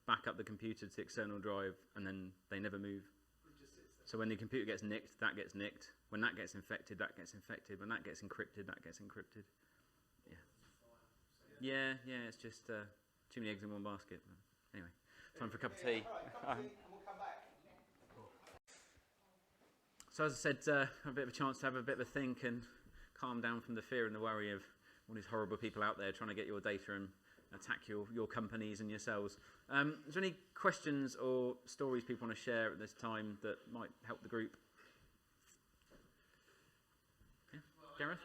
Speaker 1: back up the computer to the external drive, and then they never move.
Speaker 2: It just sits there.
Speaker 1: So when the computer gets nicked, that gets nicked. When that gets infected, that gets infected. When that gets encrypted, that gets encrypted. Yeah, it's just too many eggs in one basket. But anyway, time for a cup of tea.
Speaker 2: All right, cup of tea, and we'll come back.
Speaker 1: So as I said, a bit of a chance to have a bit of a think and calm down from the fear and the worry of all these horrible people out there trying to get your data and attack your companies and yourselves. Is there any questions or stories people want to share at this time that might help the group? Yeah, Gareth?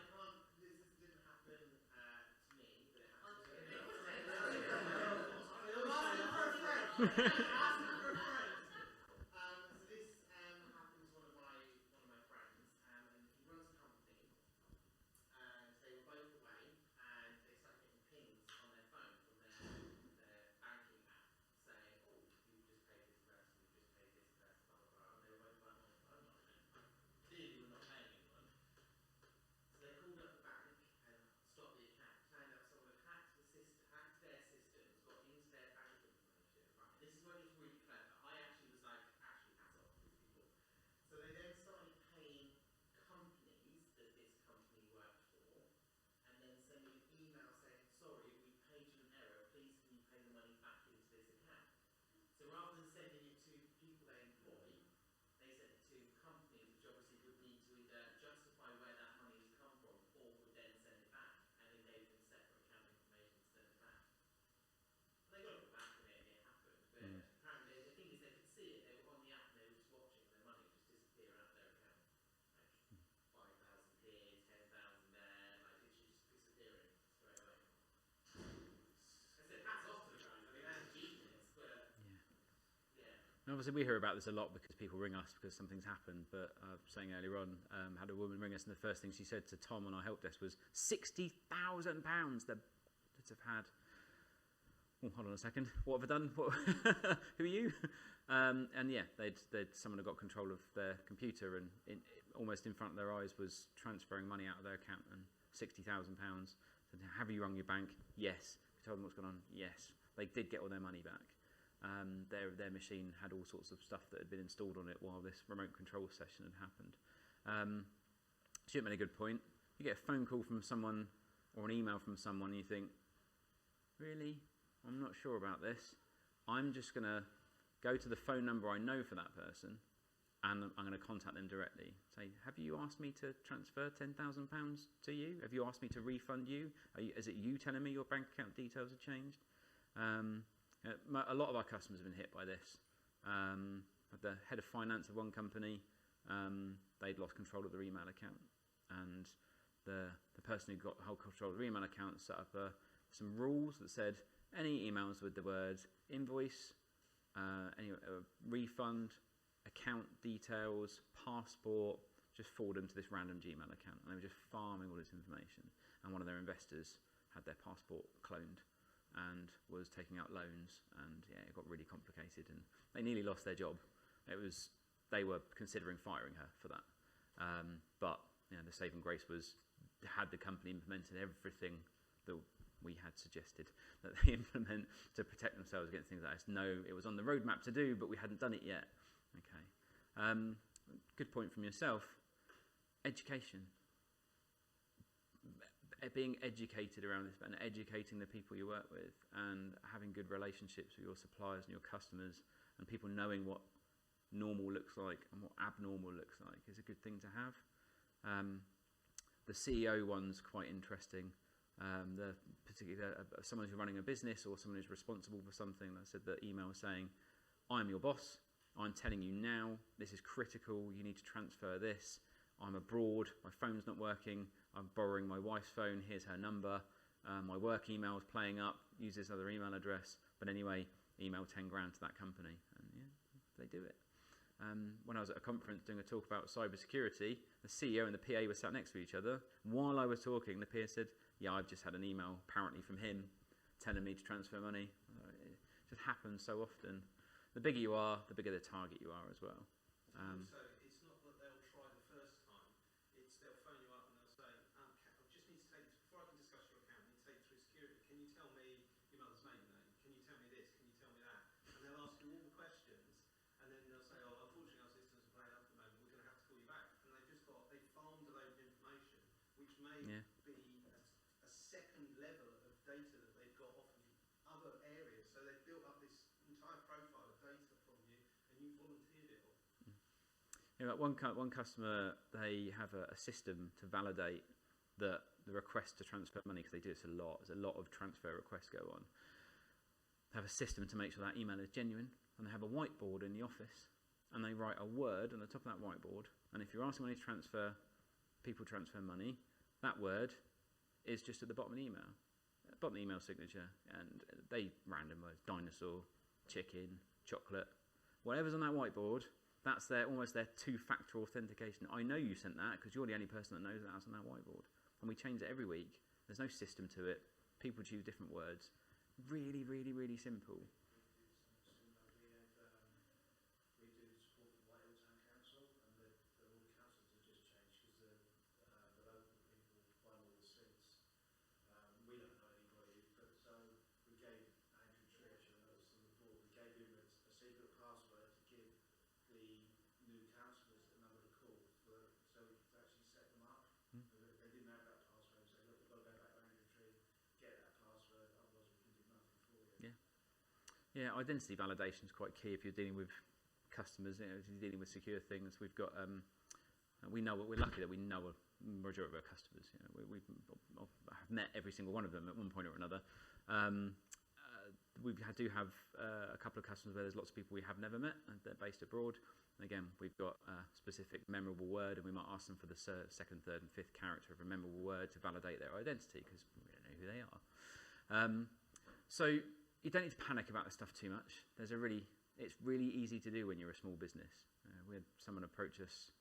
Speaker 1: And obviously we hear about this a lot because people ring us because something's happened, but I was saying earlier on, had a woman ring us and the first thing she said to Tom on our help desk was £60,000 that have had. Oh, hold on a second. What have I done? Who are you? And yeah, someone had got control of their computer and almost in front of their eyes was transferring money out of their account and £60,000. Said, have you rung your bank? Yes. We told them what's going on? Yes. They did get all their money back. Their machine had all sorts of stuff that had been installed on it while this remote control session had happened. Stuart made a good point. You get a phone call from someone or an email from someone and you think, really? I'm not sure about this. I'm just going to go to the phone number I know for that person and I'm going to contact them directly. Say, have you asked me to transfer £10,000 to you? Have you asked me to refund you? Is it you telling me your bank account details have changed? A lot of our customers have been hit by this. The head of finance of one company, they'd lost control of their email account, and the person who got the whole control of their email account set up some rules that said any emails with the words invoice, any refund, account details, passport, just forward them to this random Gmail account, and they were just farming all this information. And one of their investors had their passport cloned and was taking out loans, and yeah, it got really complicated and they nearly lost their job. They were considering firing her for that, but you know, the saving grace was had the company implemented everything that we had suggested that they implement to protect themselves against things like this. No, it was on the roadmap to do, but we hadn't done it yet. Okay. Good point from yourself. Education. Being educated around this and educating the people you work with and having good relationships with your suppliers and your customers and people knowing what normal looks like and what abnormal looks like is a good thing to have. The CEO one's quite interesting. Particularly someone who's running a business or someone who's responsible for something. I said the email saying, I'm your boss. I'm telling you now, this is critical. You need to transfer this. I'm abroad. My phone's not working. I'm borrowing my wife's phone. Here's her number. My work email is playing up. Use this other email address. But anyway, email 10 grand to that company. And yeah, they do it. When I was at a conference doing a talk about cybersecurity, the CEO and the PA were sat next to each other. While I was talking, the PA said, yeah, I've just had an email apparently from him telling me to transfer money. It just happens so often. The bigger you are, the bigger the target you are as well.
Speaker 2: So it's not that they'll try the first time. It's they'll phone you up and they'll say, I just need to take this, before I can discuss your account, I need to take you through security. Can you tell me your mother's maiden name? Can you tell me this? Can you tell me that? And they'll ask you all the questions, and then they'll say, oh, unfortunately our systems are playing up at the moment, we're going to have to call you back. And they farmed a load of information, which may be a second level of data that they've got off of other areas. So they've built up this entire profile of data from you, and you volunteered it all.
Speaker 1: Yeah, one customer, they have a system to validate the request to transfer money, because they do this a lot. There's a lot of transfer requests go on. They have a system to make sure that email is genuine, and they have a whiteboard in the office, and they write a word on the top of that whiteboard, and if you're asking money to transfer, people transfer money, that word is just at the bottom of the email, bottom of the email signature, and they random words, dinosaur, chicken, chocolate, whatever's on that whiteboard. That's almost their two-factor authentication. I know you sent that because you're the only person that knows that's on that whiteboard. And we change it every week. There's no system to it. People choose different words. Really, really, really simple.
Speaker 4: We do support for Whitehall Town Council, and all the councils have just changed because the local people find all the seats. We don't know anybody, but so we gave Andrew Church, and others on the board, we gave him a secret password to give the new councillors a number to call so we could actually set them up. They didn't have that password, so look, we've got to go back to Andrew Tree, get that password, otherwise we can do nothing for you.
Speaker 1: Yeah, identity validation is quite key if you're dealing with customers. If you're dealing with secure things, we've got. We know we're lucky that we know a majority of our customers. I've met every single one of them at one point or another. We do have a couple of customers where there's lots of people we have never met, and they're based abroad. And again, we've got a specific memorable word, and we might ask them for the second, third, and fifth character of a memorable word to validate their identity, because we don't know who they are. So you don't need to panic about this stuff too much. It's really easy to do when you're a small business. We had someone approach us.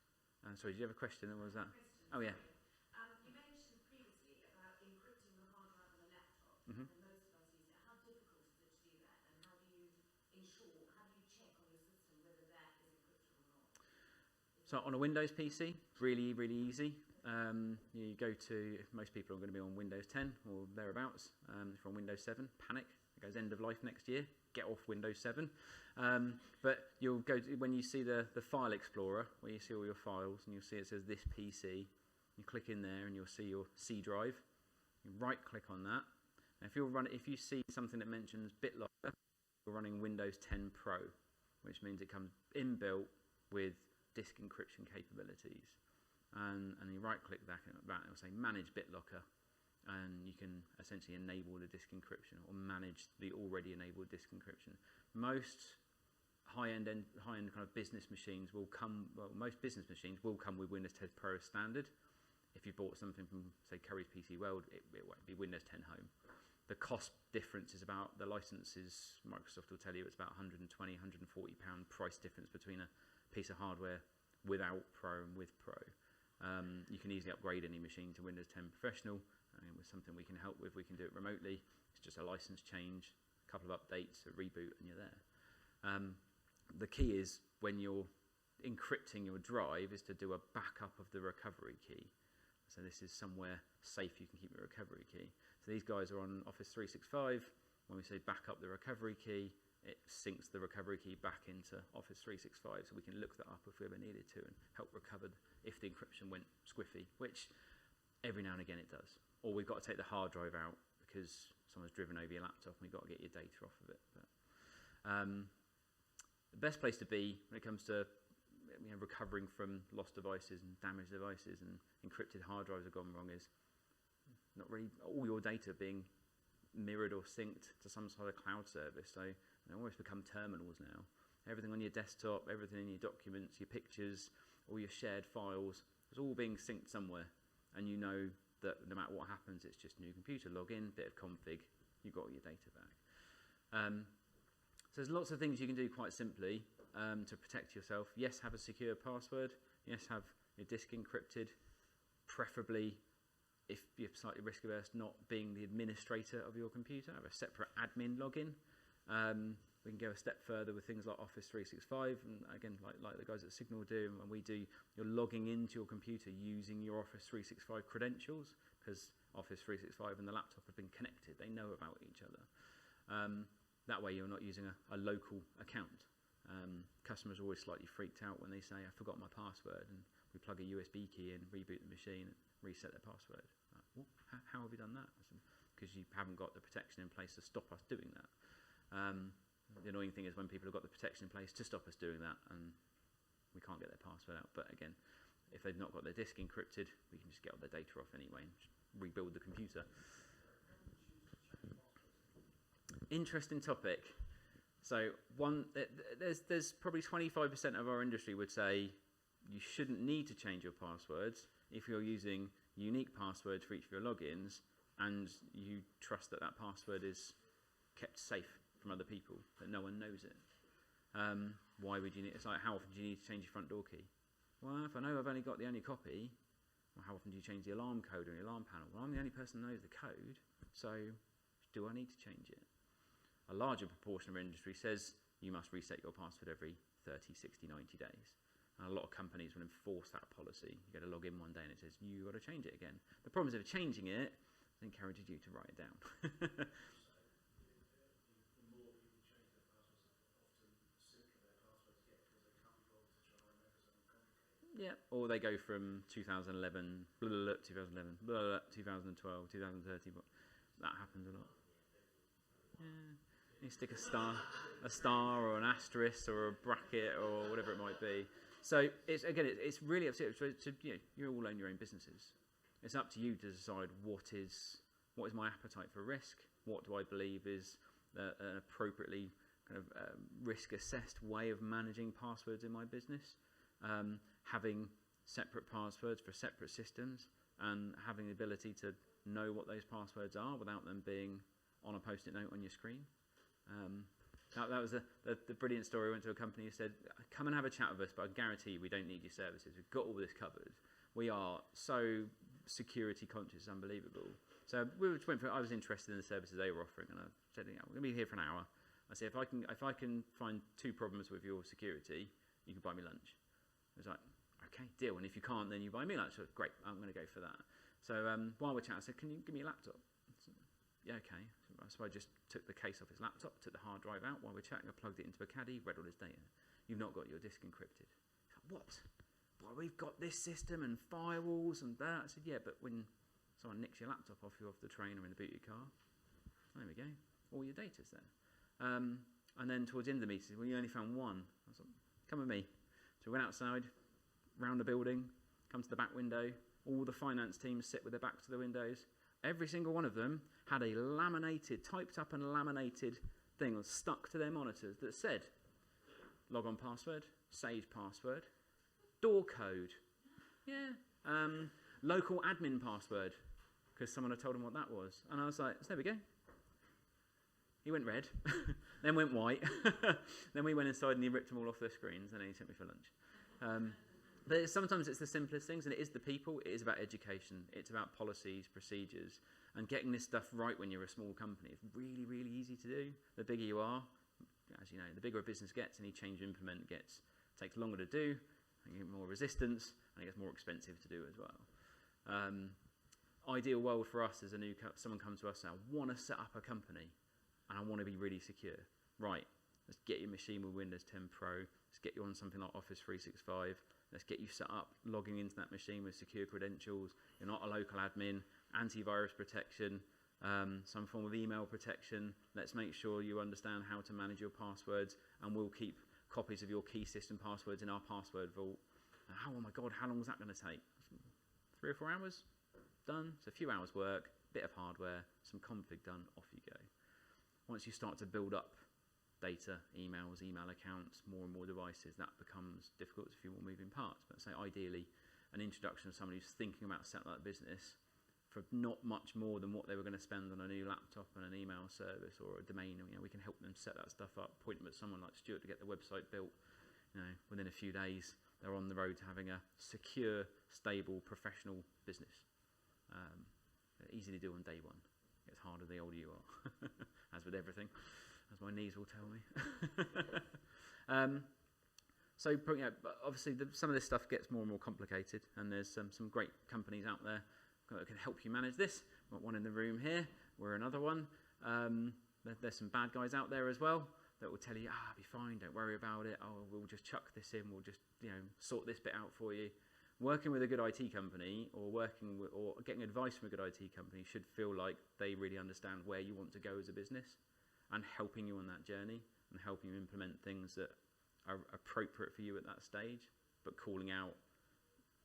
Speaker 1: Sorry, did you have a question? What was that? Oh, yeah.
Speaker 3: You mentioned previously about encrypting the hard drive on a laptop,
Speaker 1: Mm-hmm.
Speaker 3: and most of us use it. How difficult is it to do that, and how do you check on your system whether that is encrypted or not?
Speaker 1: So on a Windows PC, really, really easy. You go to, most people are going to be on Windows 10 or thereabouts. If you're on Windows 7, panic. It goes end of life next year. Get off Windows 7. But you'll go to, when you see the file explorer, where you see all your files, and you'll see it says this PC. You click in there and you'll see your C drive. You right click on that. Now if you see something that mentions BitLocker, you're running Windows 10 Pro, which means it comes inbuilt with disk encryption capabilities. And you right click that, it will say manage BitLocker, and you can essentially enable the disk encryption or manage the already enabled disk encryption. Most high-end kind of business machines will come, most business machines will come with Windows 10 Pro standard. If you bought something from, say, Curry's PC World, it won't be Windows 10 Home. The cost difference is about, the licenses, Microsoft will tell you, it's about £120, £140 price difference between a piece of hardware without Pro and with Pro. You can easily upgrade any machine to Windows 10 Professional. With something we can help with, we can do it remotely. It's just a license change, a couple of updates, a reboot, and you're there. The key is when you're encrypting your drive is to do a backup of the recovery key. So this is somewhere safe you can keep your recovery key. So these guys are on Office 365. When we say back up the recovery key, it syncs the recovery key back into Office 365, so we can look that up if we ever needed to and help recover if the encryption went squiffy, which every now and again it does. Or we've got to take the hard drive out because someone's driven over your laptop and we've got to get your data off of it. But, the best place to be when it comes to recovering from lost devices and damaged devices and encrypted hard drives have gone wrong is not really all your data being mirrored or synced to some sort of cloud service. So they almost become terminals now. Everything on your desktop, everything in your documents, your pictures, all your shared files, it's all being synced somewhere. And you know that no matter what happens, it's just new computer, log in, bit of config, you've got all your data back. So there's lots of things you can do quite simply to protect yourself. Yes, have a secure password. Yes, have your disk encrypted, preferably, if you're slightly risk averse, not being the administrator of your computer, have a separate admin login. We can go a step further with things like Office 365, and again, like the guys at Signal do, and we do, you're logging into your computer using your Office 365 credentials, because Office 365 and the laptop have been connected, they know about each other. That way you're not using a local account. Customers are always slightly freaked out when they say, I forgot my password, and we plug a USB key in, reboot the machine, and reset their password. How have you done that? Because you haven't got the protection in place to stop us doing that. The annoying thing is when people have got the protection in place to stop us doing that, and we can't get their password out. But again, if they've not got their disk encrypted, we can just get all their data off anyway and just rebuild the computer. Interesting topic. So there's probably 25% of our industry would say you shouldn't need to change your passwords if you're using unique passwords for each of your logins and you trust that that password is kept safe from other people, that no one knows it. Why would you need, it's like, how often do you need to change your front door key? Well, if I know I've only got the only copy, well, how often do you change the alarm code on your alarm panel? Well, I'm the only person who knows the code, so do I need to change it? A larger proportion of our industry says you must reset your password every 30, 60, 90 days. And a lot of companies will enforce that policy. You go to log in one day and it says, you've got to change it again. The problem is if changing it, it encourages you to write it down. Yeah, or they go from 2011, blah, blah, blah, 2011, blah, blah, 2012, 2030, but that happens a lot. Yeah, you stick a star or an asterisk or a bracket or whatever it might be. So it's really up to you. So, you all own your own businesses. It's up to you to decide what is my appetite for risk. What do I believe is an appropriately kind of risk-assessed way of managing passwords in my business. Having separate passwords for separate systems and having the ability to know what those passwords are without them being on a post-it note on your screen. That was the brilliant story. I went to a company who said, come and have a chat with us, but I guarantee you we don't need your services. We've got all this covered. We are so security conscious, unbelievable. So we went for, I was interested in the services they were offering, and I said, we're going to be here for an hour. I said, if I can find 2 problems with your security, you can buy me lunch. I was like, okay, deal. And if you can't, then you buy me lunch. So, great, I'm going to go for that. So while we're chatting, I said, can you give me a laptop? Said, yeah, okay. So I just took the case off his laptop, took the hard drive out while we're chatting. I plugged it into a caddy, read all his data. You've not got your disk encrypted. Like, what? Well, we've got this system and firewalls and that. I said, yeah, but when someone nicks your laptop off you off the train or in the boot of your car, there we go. All your data's there. And then towards the end of the meeting, well, you only found one. I was like, come with me. So we went outside, round the building, come to the back window. All the finance teams sit with their backs to the windows. Every single one of them had a typed up and laminated thing stuck to their monitors that said, log on password, saved password, door code, local admin password, because someone had told them what that was. And I was like, so there we go. He went red, then went white. Then we went inside and he ripped them all off their screens, and then he took me for lunch. But sometimes it's the simplest things, and it is the people. It is about education. It's about policies, procedures, and getting this stuff right when you're a small company. It's really, really easy to do. The bigger you are, as you know, the bigger a business gets, any change to implement takes longer to do, and you get more resistance, and it gets more expensive to do as well. ideal world for us is someone comes to us and I want to set up a company and I want to be really secure. Right, let's get your machine with Windows 10 Pro. Let's get you on something like Office 365. Let's get you set up, logging into that machine with secure credentials. You're not a local admin, antivirus protection, some form of email protection. Let's make sure you understand how to manage your passwords, and we'll keep copies of your key system passwords in our password vault. Oh my God, how long was that going to take? 3 or 4 hours? Done. It's a few hours work, bit of hardware, some config done, off you go. Once you start to build up data, emails, email accounts, more and more devices, that becomes difficult. There's a few more moving parts. But say ideally, an introduction of somebody who's thinking about setting up a business for not much more than what they were going to spend on a new laptop and an email service or a domain. We can help them set that stuff up, point them at someone like Stuart to get the website built. Within a few days, they're on the road to having a secure, stable, professional business. Easy to do on day one. It's harder the older you are, as with everything, as my knees will tell me. So obviously some of this stuff gets more and more complicated, and there's some great companies out there that can help you manage this. We've got one in the room here. We're another one. There's some bad guys out there as well that will tell you, it'll be fine, don't worry about it. Oh, we'll just chuck this in. We'll just sort this bit out for you. Working with a good IT company or getting advice from a good IT company should feel like they really understand where you want to go as a business and helping you on that journey and helping you implement things that are appropriate for you at that stage, but calling out,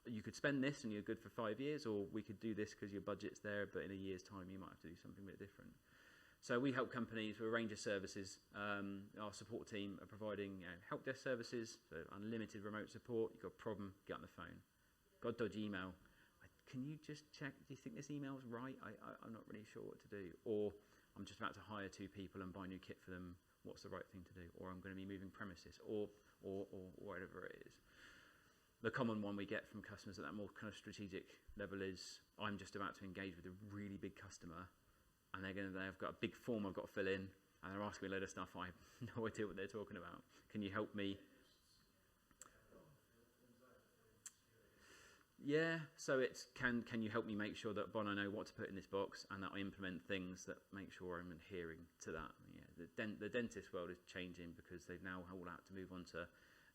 Speaker 1: you could spend this and you're good for 5 years, or we could do this because your budget's there, but in a year's time you might have to do something a bit different. So we help companies with a range of services. Our support team are providing help desk services, so unlimited remote support. You've got a problem, get on the phone. Got a dodgy email. Can you just check, do you think this email's right? I'm not really sure what to do. Or I'm just about to hire 2 people and buy a new kit for them. What's the right thing to do? Or I'm going to be moving premises, or whatever it is. The common one we get from customers at that more kind of strategic level is, I'm just about to engage with a really big customer, and they've got a big form I've got to fill in, and they're asking me a load of stuff. I have no idea what they're talking about. Can you help me? Yeah, so it's can you help me make sure that I know what to put in this box, and that I implement things that make sure I'm adhering to that. Yeah, the dentist world is changing because they've now all had to move on to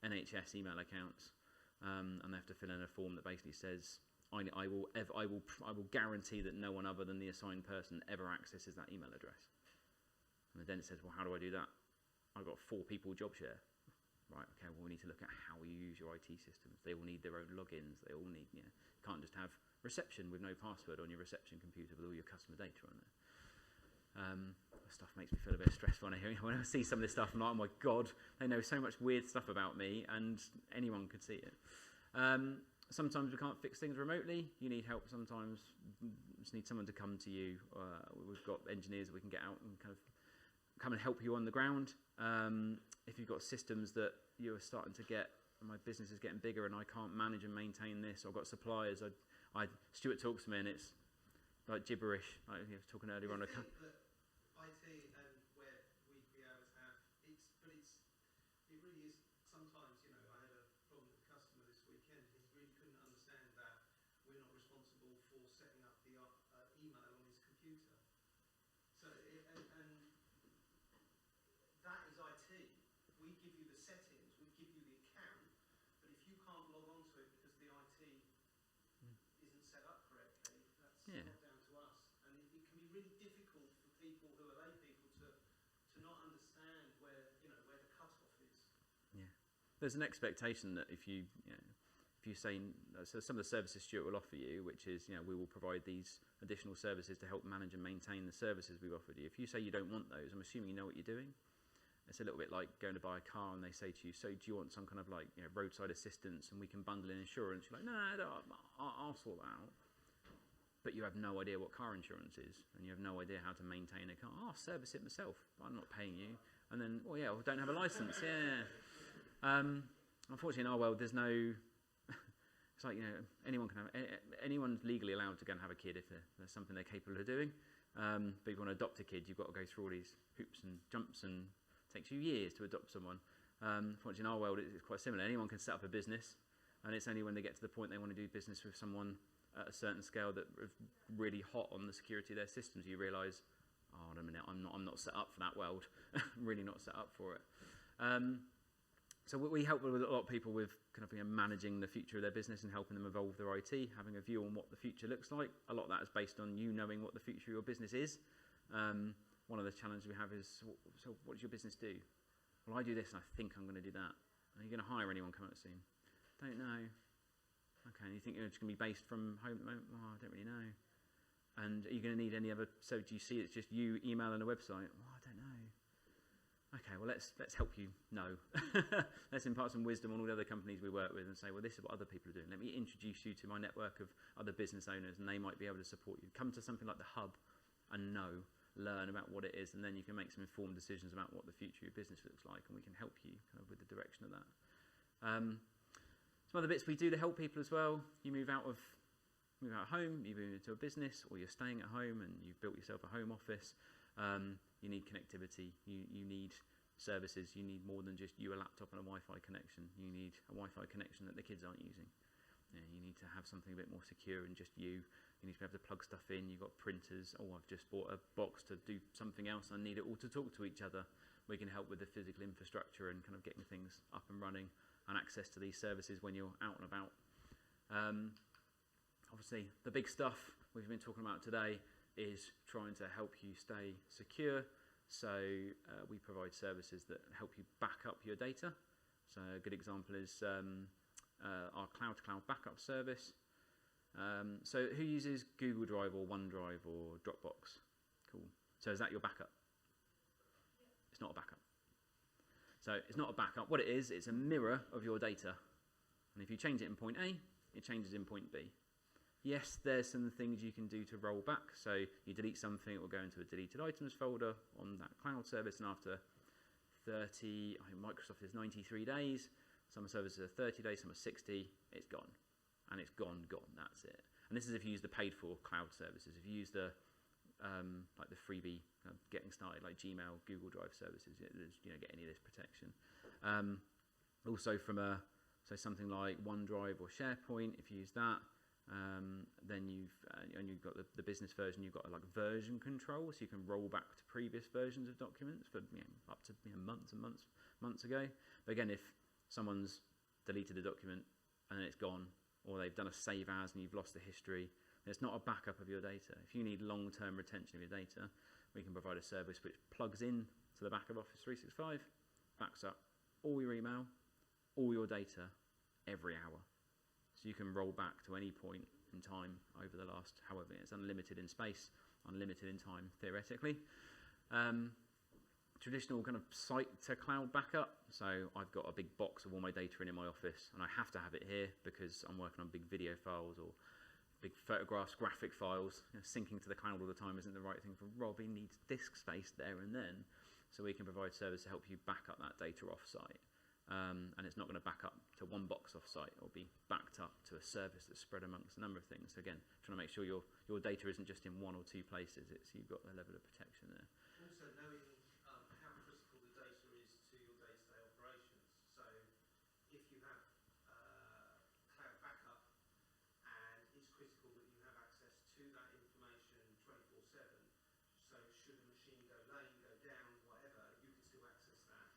Speaker 1: NHS email accounts, and they have to fill in a form that basically says, I will guarantee that no one other than the assigned person ever accesses that email address. And the dentist says, well, how do I do that? I've got 4 people job share. Right, okay, well, we need to look at how you use your IT systems. They all need their own logins. They all need, you can't just have reception with no password on your reception computer with all your customer data on there. Stuff makes me feel a bit stressed when I see some of this stuff. I'm like, oh my God, they know so much weird stuff about me, and anyone could see it. Sometimes we can't fix things remotely. You need help sometimes. You just need someone to come to you. We've got engineers that we can get out and kind of come and help you on the ground. If you've got systems that you're starting to get, my business is getting bigger and I can't manage and maintain this, or I've got suppliers, Stuart talks to me and it's like gibberish, like he was talking earlier on.
Speaker 2: IT and where we'd be able to have, it really is, sometimes, I had a problem with a customer this weekend. He really couldn't understand that we're not responsible for setting up the email on his computer. So, and that is IT. We give you the settings, we give you the account, but if you can't log on to it because the IT isn't set up correctly, that's not down to us. And it can be really difficult for people who are lay people to not understand where the cutoff is.
Speaker 1: Yeah, there's an expectation that if you say, so some of the services Stuart will offer you, which is, we will provide these additional services to help manage and maintain the services we've offered you. If you say you don't want those, I'm assuming you know what you're doing. It's a little bit like going to buy a car and they say to you, so do you want some kind of roadside assistance and we can bundle in insurance? You're like, no, I'll sort that out. But you have no idea what car insurance is, and you have no idea how to maintain a car. I'll service it myself, but I'm not paying you. And then, I don't have a license. Yeah. Unfortunately, in our world, there's no. It's like anyone's legally allowed to go and have a kid if there's something they're capable of doing. But if you want to adopt a kid, you've got to go through all these hoops and jumps, and it takes you years to adopt someone. Unfortunately, in our world, it's quite similar. Anyone can set up a business. And it's only when they get to the point they want to do business with someone at a certain scale that are really hot on the security of their systems, you realise, oh, wait a minute, I'm not set up for that world. I'm really not set up for it. So we help with a lot of people with kind of managing the future of their business and helping them evolve their IT, having a view on what the future looks like. A lot of that is based on you knowing what the future of your business is. One of the challenges we have is, so what does your business do? Well, I do this and I think I'm going to do that. Are you going to hire anyone coming up soon? Don't know. Okay, and you think you're just going to be based from home at the moment? Oh, I don't really know. And are you going to need any other, so do you see it's just you, email and a website? Oh, I don't know. Okay, well, let's help you know. Let's impart some wisdom on all the other companies we work with and say, well, this is what other people are doing. Let me introduce you to my network of other business owners, and they might be able to support you. Come to something like the Hub and learn about what it is, and then you can make some informed decisions about what the future of your business looks like, and we can help you kind of with the direction of that. Some other bits we do to help people as well. You move out home, you move into a business, or you're staying at home and you've built yourself a home office. You need connectivity, you need services, you need more than just you, a laptop and a Wi-Fi connection. You need a Wi-Fi connection that the kids aren't using. You need to have something a bit more secure and just you. You need to be able to plug stuff in. You've got printers. Oh, I've just bought a box to do something else. I need it all to talk to each other. We can help with the physical infrastructure and kind of getting things up and running and access to these services when you're out and about. Obviously, the big stuff we've been talking about today is trying to help you stay secure. So we provide services that help you back up your data. So a good example is our cloud-to-cloud backup service. So who uses Google Drive or OneDrive or Dropbox? Cool. So is that your backup? It's not a backup. So it's not a backup. What it is, it's a mirror of your data. And if you change it in point A, it changes in point B. Yes, there's some things you can do to roll back. So you delete something, it will go into a deleted items folder on that cloud service, and after 30, I think Microsoft is 93 days, some services are 30 days, some are 60, it's gone. And it's gone, that's it. And this is if you use the paid for cloud services. If you use the like the freebie getting started, like Gmail, Google Drive services, you don't get any of this protection. Also from something like OneDrive or SharePoint, if you use that, then you've got the business version. You've got like version control, so you can roll back to previous versions of documents for up to months and months ago. But again, if someone's deleted a document and then it's gone, or they've done a save as and you've lost the history, it's not a backup of your data. If you need long-term retention of your data, we can provide a service which plugs in to the back of Office 365, backs up all your email, all your data every hour. So you can roll back to any point in time over the last, however, it's unlimited in space, unlimited in time, theoretically. Traditional kind of site to cloud backup. So I've got a big box of all my data in my office, and I have to have it here because I'm working on big video files or big photographs, graphic files. Syncing to the cloud all the time isn't the right thing for Rob. He needs disk space there and then. So we can provide service to help you back up that data off-site. And it's not going to back up to one box off-site. It'll be backed up to a service that's spread amongst a number of things. So again, trying to make sure your data isn't just in one or two places. You've got a level of protection there.
Speaker 2: Also knowing how critical the data is to your day-to-day operations. So if you have cloud backup and it's critical that you have access to that information 24/7, so should a machine go lame, go down, whatever, you can still access that.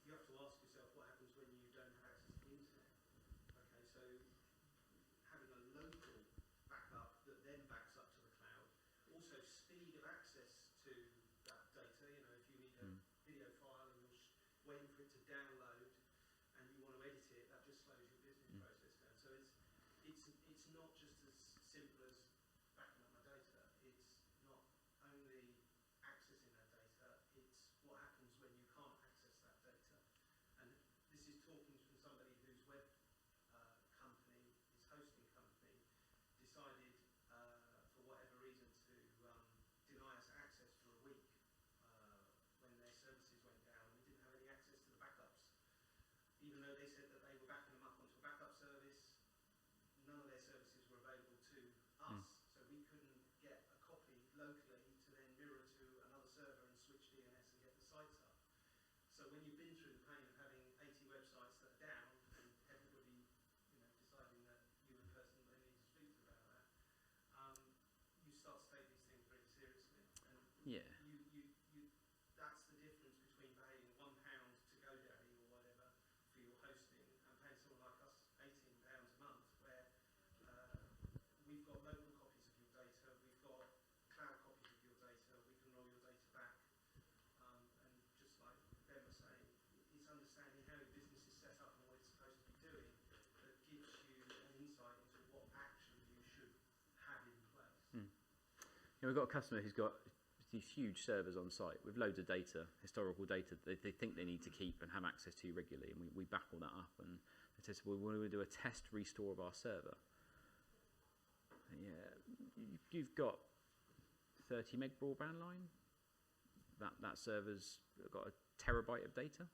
Speaker 2: You have to ask yourself what happens when you don't have access to the internet. Okay, so having a local backup that then backs up to the cloud, also speed of access to that data. If you need a video file and you're waiting for it to download and you want to edit it, that just slows your business process down. So it's not just as simple as backing up my data. It's not only accessing that data, it's what happens when you can't access that data. And this is talking from somebody whose web company, his hosting company, decided for whatever reason to deny
Speaker 1: We've got a customer who's got these huge servers on site with loads of data, historical data they think they need to keep and have access to regularly, and we back all that up. And they said, well, we want to do a test restore of our server. Yeah, you've got 30 meg broadband line. That server's got a terabyte of data.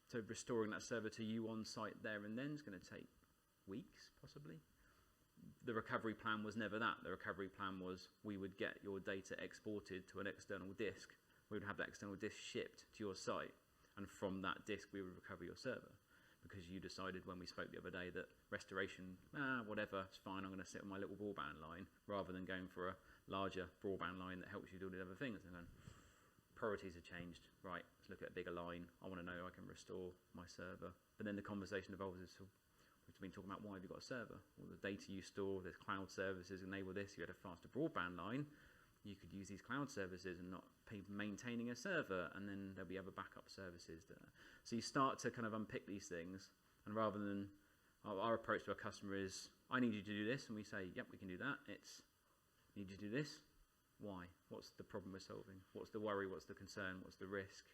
Speaker 1: So restoring that server to you on site there and then is going to take weeks, possibly. The recovery plan was never that. The recovery plan was we would get your data exported to an external disk. We would have that external disk shipped to your site, and from that disk we would recover your server. Because you decided when we spoke the other day that restoration, whatever, it's fine, I'm going to sit on my little broadband line, rather than going for a larger broadband line that helps you do all the other things. And then priorities have changed. Right, let's look at a bigger line. I want to know I can restore my server. But then the conversation evolves as to, we've been talking about why have you got a server? All the data you store, there's cloud services enable this. You had a faster broadband line, you could use these cloud services and not pay maintaining a server, and then there'll be other backup services. So you start to kind of unpick these things, and rather than our approach to a customer is, I need you to do this, and we say, yep, we can do that. It's, need you to do this. Why? What's the problem we're solving? What's the worry? What's the concern? What's the risk?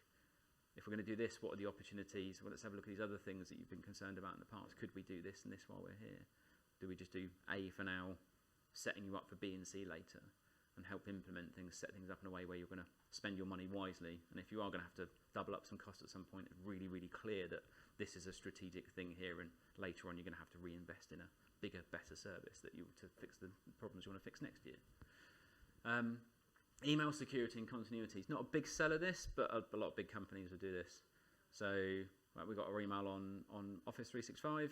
Speaker 1: If we're going to do this, what are the opportunities? Well, let's have a look at these other things that you've been concerned about in the past. Could we do this and this while we're here? Do we just do A for now, setting you up for B and C later, and help implement things, set things up in a way where you're going to spend your money wisely? And if you are going to have to double up some costs at some point, it's really, really clear that this is a strategic thing here, and later on you're going to have to reinvest in a bigger, better service that you to fix the problems you want to fix next year. Email security and continuity. It's not a big seller, this, but a lot of big companies will do this. So we got our email on Office 365,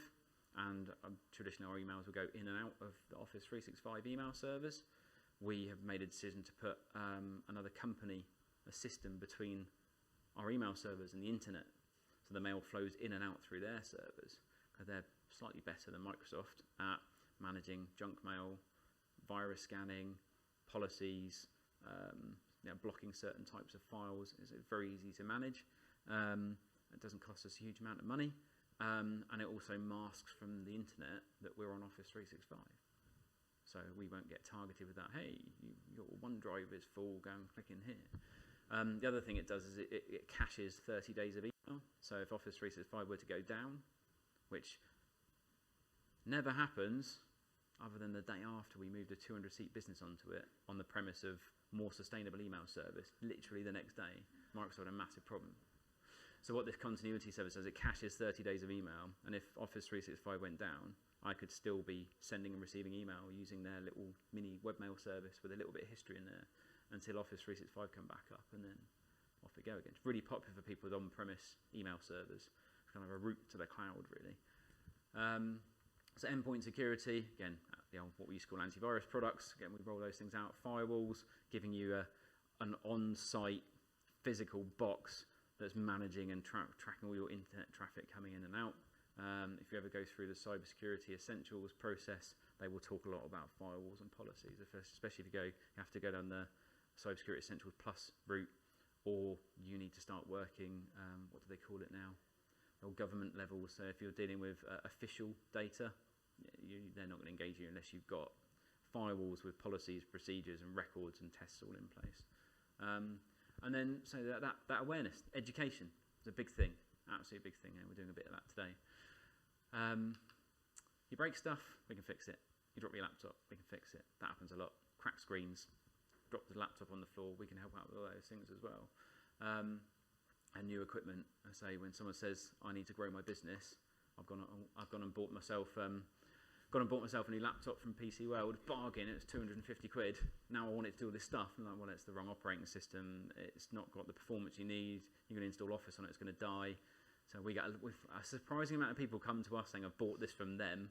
Speaker 1: and traditionally our emails will go in and out of the Office 365 email servers. We have made a decision to put another company, a system between our email servers and the internet. So the mail flows in and out through their servers, because they're slightly better than Microsoft at managing junk mail, virus scanning, policies, blocking certain types of files. It's very easy to manage. It doesn't cost us a huge amount of money, and it also masks from the internet that we're on Office 365. So we won't get targeted with that. Hey, your OneDrive is full, go and click in here. The other thing it does is it caches 30 days of email. So if Office 365 were to go down, which never happens other than the day after we moved a 200-seat business onto it on the premise of more sustainable email service, literally the next day, Microsoft had a massive problem. So what this continuity service does, it caches 30 days of email, and if Office 365 went down, I could still be sending and receiving email using their little mini webmail service with a little bit of history in there until Office 365 come back up, and then off we go again. It's really popular for people with on-premise email servers. It's kind of a route to the cloud, really. So endpoint security, again, what we used to call antivirus products. Again, we roll those things out. Firewalls, giving you an on-site physical box that's managing and tracking all your internet traffic coming in and out. If you ever go through the cybersecurity essentials process, they will talk a lot about firewalls and policies, especially if you have to go down the cybersecurity essentials plus route, or you need to start working, what do they call it now? Or government levels. So if you're dealing with official data, they're not going to engage you unless you've got firewalls with policies, procedures, and records and tests all in place. And then, so that awareness, education is a big thing, absolutely big thing. And we're doing a bit of that today. You break stuff, we can fix it. You drop your laptop, we can fix it. That happens a lot. Crack screens, drop the laptop on the floor, we can help out with all those things as well. And new equipment. I say when someone says I need to grow my business, I've gone and bought myself a new laptop from PC World, bargain. It was 250 quid. Now I want it to do all this stuff. And I'm like, well, it's the wrong operating system. It's not got the performance you need. You're going to install Office on it. It's going to die. So we got a surprising amount of people come to us saying I've bought this from them,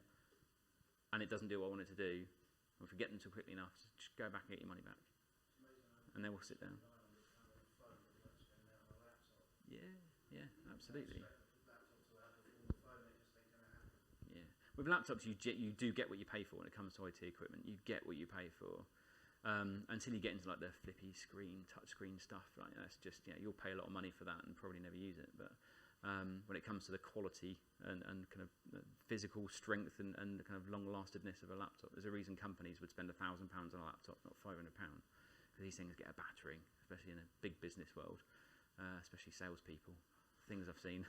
Speaker 1: and it doesn't do what I want it to do. And if we get them too quickly enough, just go back and get your money back, and then we'll sit down. Yeah, absolutely. Yeah, with laptops, you do get what you pay for when it comes to IT equipment. You get what you pay for. Until you get into like the flippy screen, touch screen stuff, right? That's just, you'll pay a lot of money for that and probably never use it. But when it comes to the quality and kind of physical strength and kind of long-lastedness of a laptop. There's a reason companies would spend £1,000 on a laptop, not £500, because these things get a battering, especially in a big business world, especially salespeople. Things I've seen.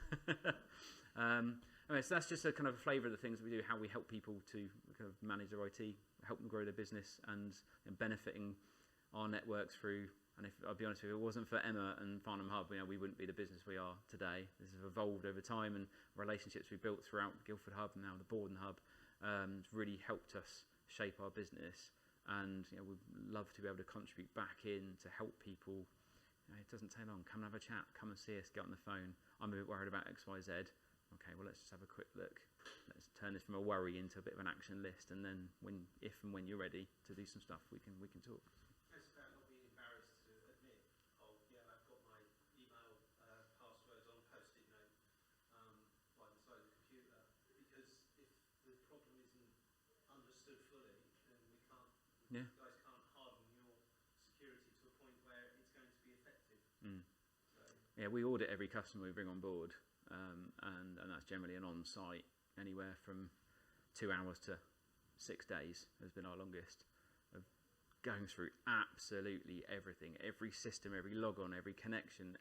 Speaker 1: Anyway, so that's just a kind of a flavour of the things that we do, how we help people to kind of manage their IT, help them grow their business, and benefiting our networks through. And if I'll be honest with you, if it wasn't for Emma and Farnham Hub, we wouldn't be the business we are today. This has evolved over time, and relationships we built throughout Guildford Hub and now the Bordon Hub really helped us shape our business. And we'd love to be able to contribute back in to help people. It doesn't take long. Come and have a chat. Come and see us. Get on the phone. I'm a bit worried about X, Y, Z. Okay, well, let's just have a quick look. Let's turn this from a worry into a bit of an action list, and then if and when you're ready to do some stuff, we can talk.
Speaker 2: It's about not being embarrassed to admit, oh yeah, I've got my email passwords on a post-it note by the side of the computer. Because if the problem isn't understood fully, then we can't.
Speaker 1: Yeah.
Speaker 2: You guys can't harden your security to a point where it's going to be effective.
Speaker 1: Mm. Yeah, we audit every customer we bring on board, and that's generally an on-site, anywhere from 2 hours to 6 days has been our longest, of going through absolutely everything, every system, every log-on, every connection,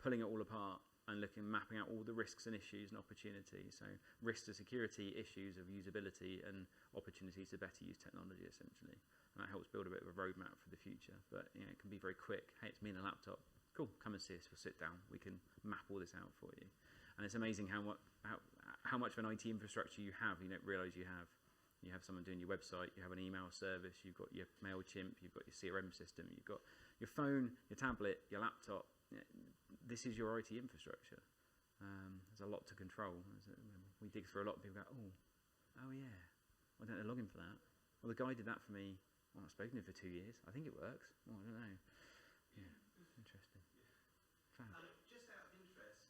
Speaker 1: pulling it all apart and mapping out all the risks and issues and opportunities. So risks to security, issues of usability, and opportunities to better use technology, essentially. And that helps build a bit of a roadmap for the future. But it can be very quick. Hey, it's me and a laptop. Cool, come and see us. We'll sit down. We can map all this out for you. And it's amazing how much of an IT infrastructure you have. You don't realise you have. You have someone doing your website. You have an email service. You've got your MailChimp. You've got your CRM system. You've got your phone, your tablet, your laptop. This is your IT infrastructure. There's a lot to control. We dig through a lot. And people go, oh yeah. I don't know login for that. Well, the guy did that for me. Well, I've spoken to him for 2 years. I think it works. Oh, I don't know. Yeah, interesting.
Speaker 2: Just out of interest,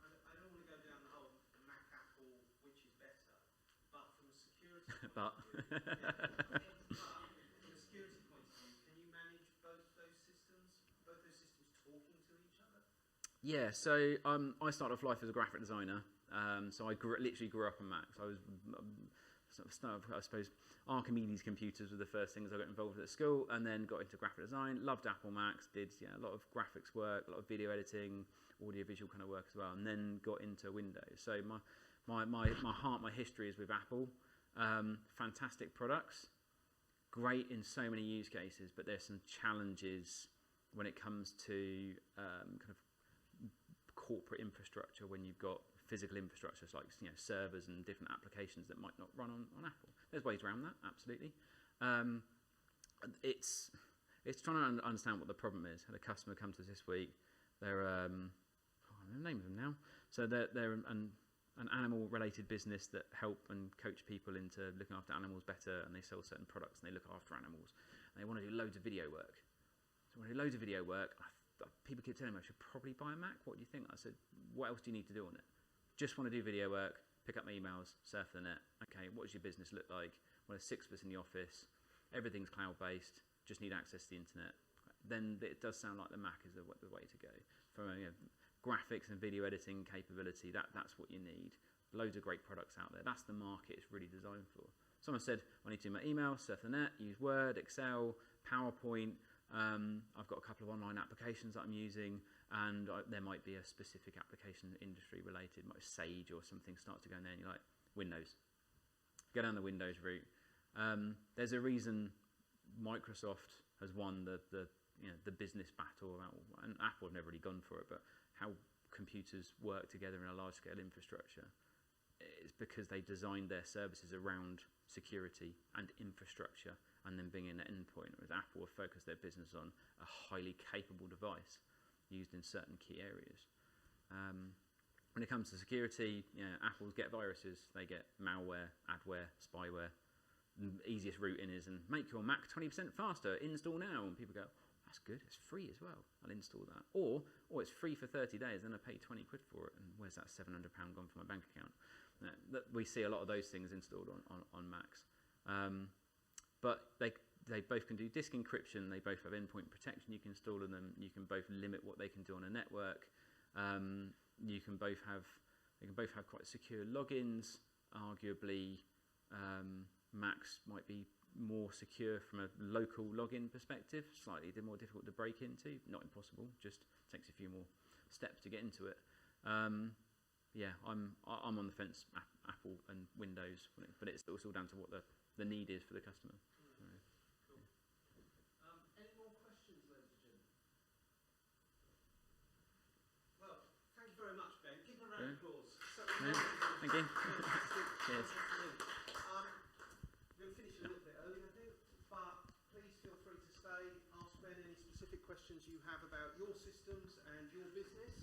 Speaker 2: I don't want to go down the whole Mac, Apple, which is better, but from a security point
Speaker 1: But
Speaker 2: of view, from a security point of view, can you manage both those systems talking to each other?
Speaker 1: yeah, so I started off life as a graphic designer. So I literally grew up on Macs. I was I suppose Archimedes computers were the first things I got involved with at school, and then got into graphic design. Loved Apple Macs, did a lot of graphics work, a lot of video editing, audio-visual kind of work as well, and then got into Windows. So my history is with Apple. Fantastic products, great in so many use cases, but there's some challenges when it comes to kind of corporate infrastructure when you've got physical infrastructure, like servers and different applications that might not run on Apple. There's ways around that, absolutely. It's trying to understand what the problem is. I had a customer come to us this week. They're I don't know the name of them now. So they're an animal-related business that help and coach people into looking after animals better, and they sell certain products and they look after animals. And they want to do loads of video work. So when I do loads of video work, people keep telling me I should probably buy a Mac. What do you think? I said, what else do you need to do on it? Just want to do video work, pick up my emails, surf the net. Okay, what does your business look like? Well, there's 6 of us in the office. Everything's cloud-based. Just need access to the internet. Then it does sound like the Mac is the way to go. From graphics and video editing capability, that's what you need. Loads of great products out there. That's the market it's really designed for. Someone said, I need to do my email, surf the net, use Word, Excel, PowerPoint. I've got a couple of online applications that I'm using, and there might be a specific application industry related, like Sage or something starts to go in there, and you're like, Windows. Go down the Windows route. There's a reason Microsoft has won the business battle, and Apple have never really gone for it, but how computers work together in a large-scale infrastructure. It's because they designed their services around security and infrastructure, and then being an endpoint, whereas Apple have focused their business on a highly capable device used in certain key areas. When it comes to security, Apple's get viruses, they get malware, adware, spyware. The easiest route in is, and make your Mac 20% faster, install now, and people go, that's good, it's free as well, I'll install that. Or it's free for 30 days, then I pay 20 quid for it, and where's that £700 gone from my bank account? We see a lot of those things installed on Macs. But they both can do disk encryption, they both have endpoint protection you can install on them, you can both limit what they can do on a network. you can both have quite secure logins. Arguably, Macs might be more secure from a local login perspective, slightly more difficult to break into. Not impossible, just takes a few more steps to get into it. Yeah, I'm on the fence, Apple and Windows, but it's all down to what the need is for the customer.
Speaker 2: Cool. Any more questions, ladies and gentlemen? Well, thank you very much, Ben. Give a round of applause.
Speaker 1: No, thank you. Cheers.
Speaker 2: We'll finish a little bit early, I think, but please feel free to stay, ask Ben any specific questions you have about your systems and your business.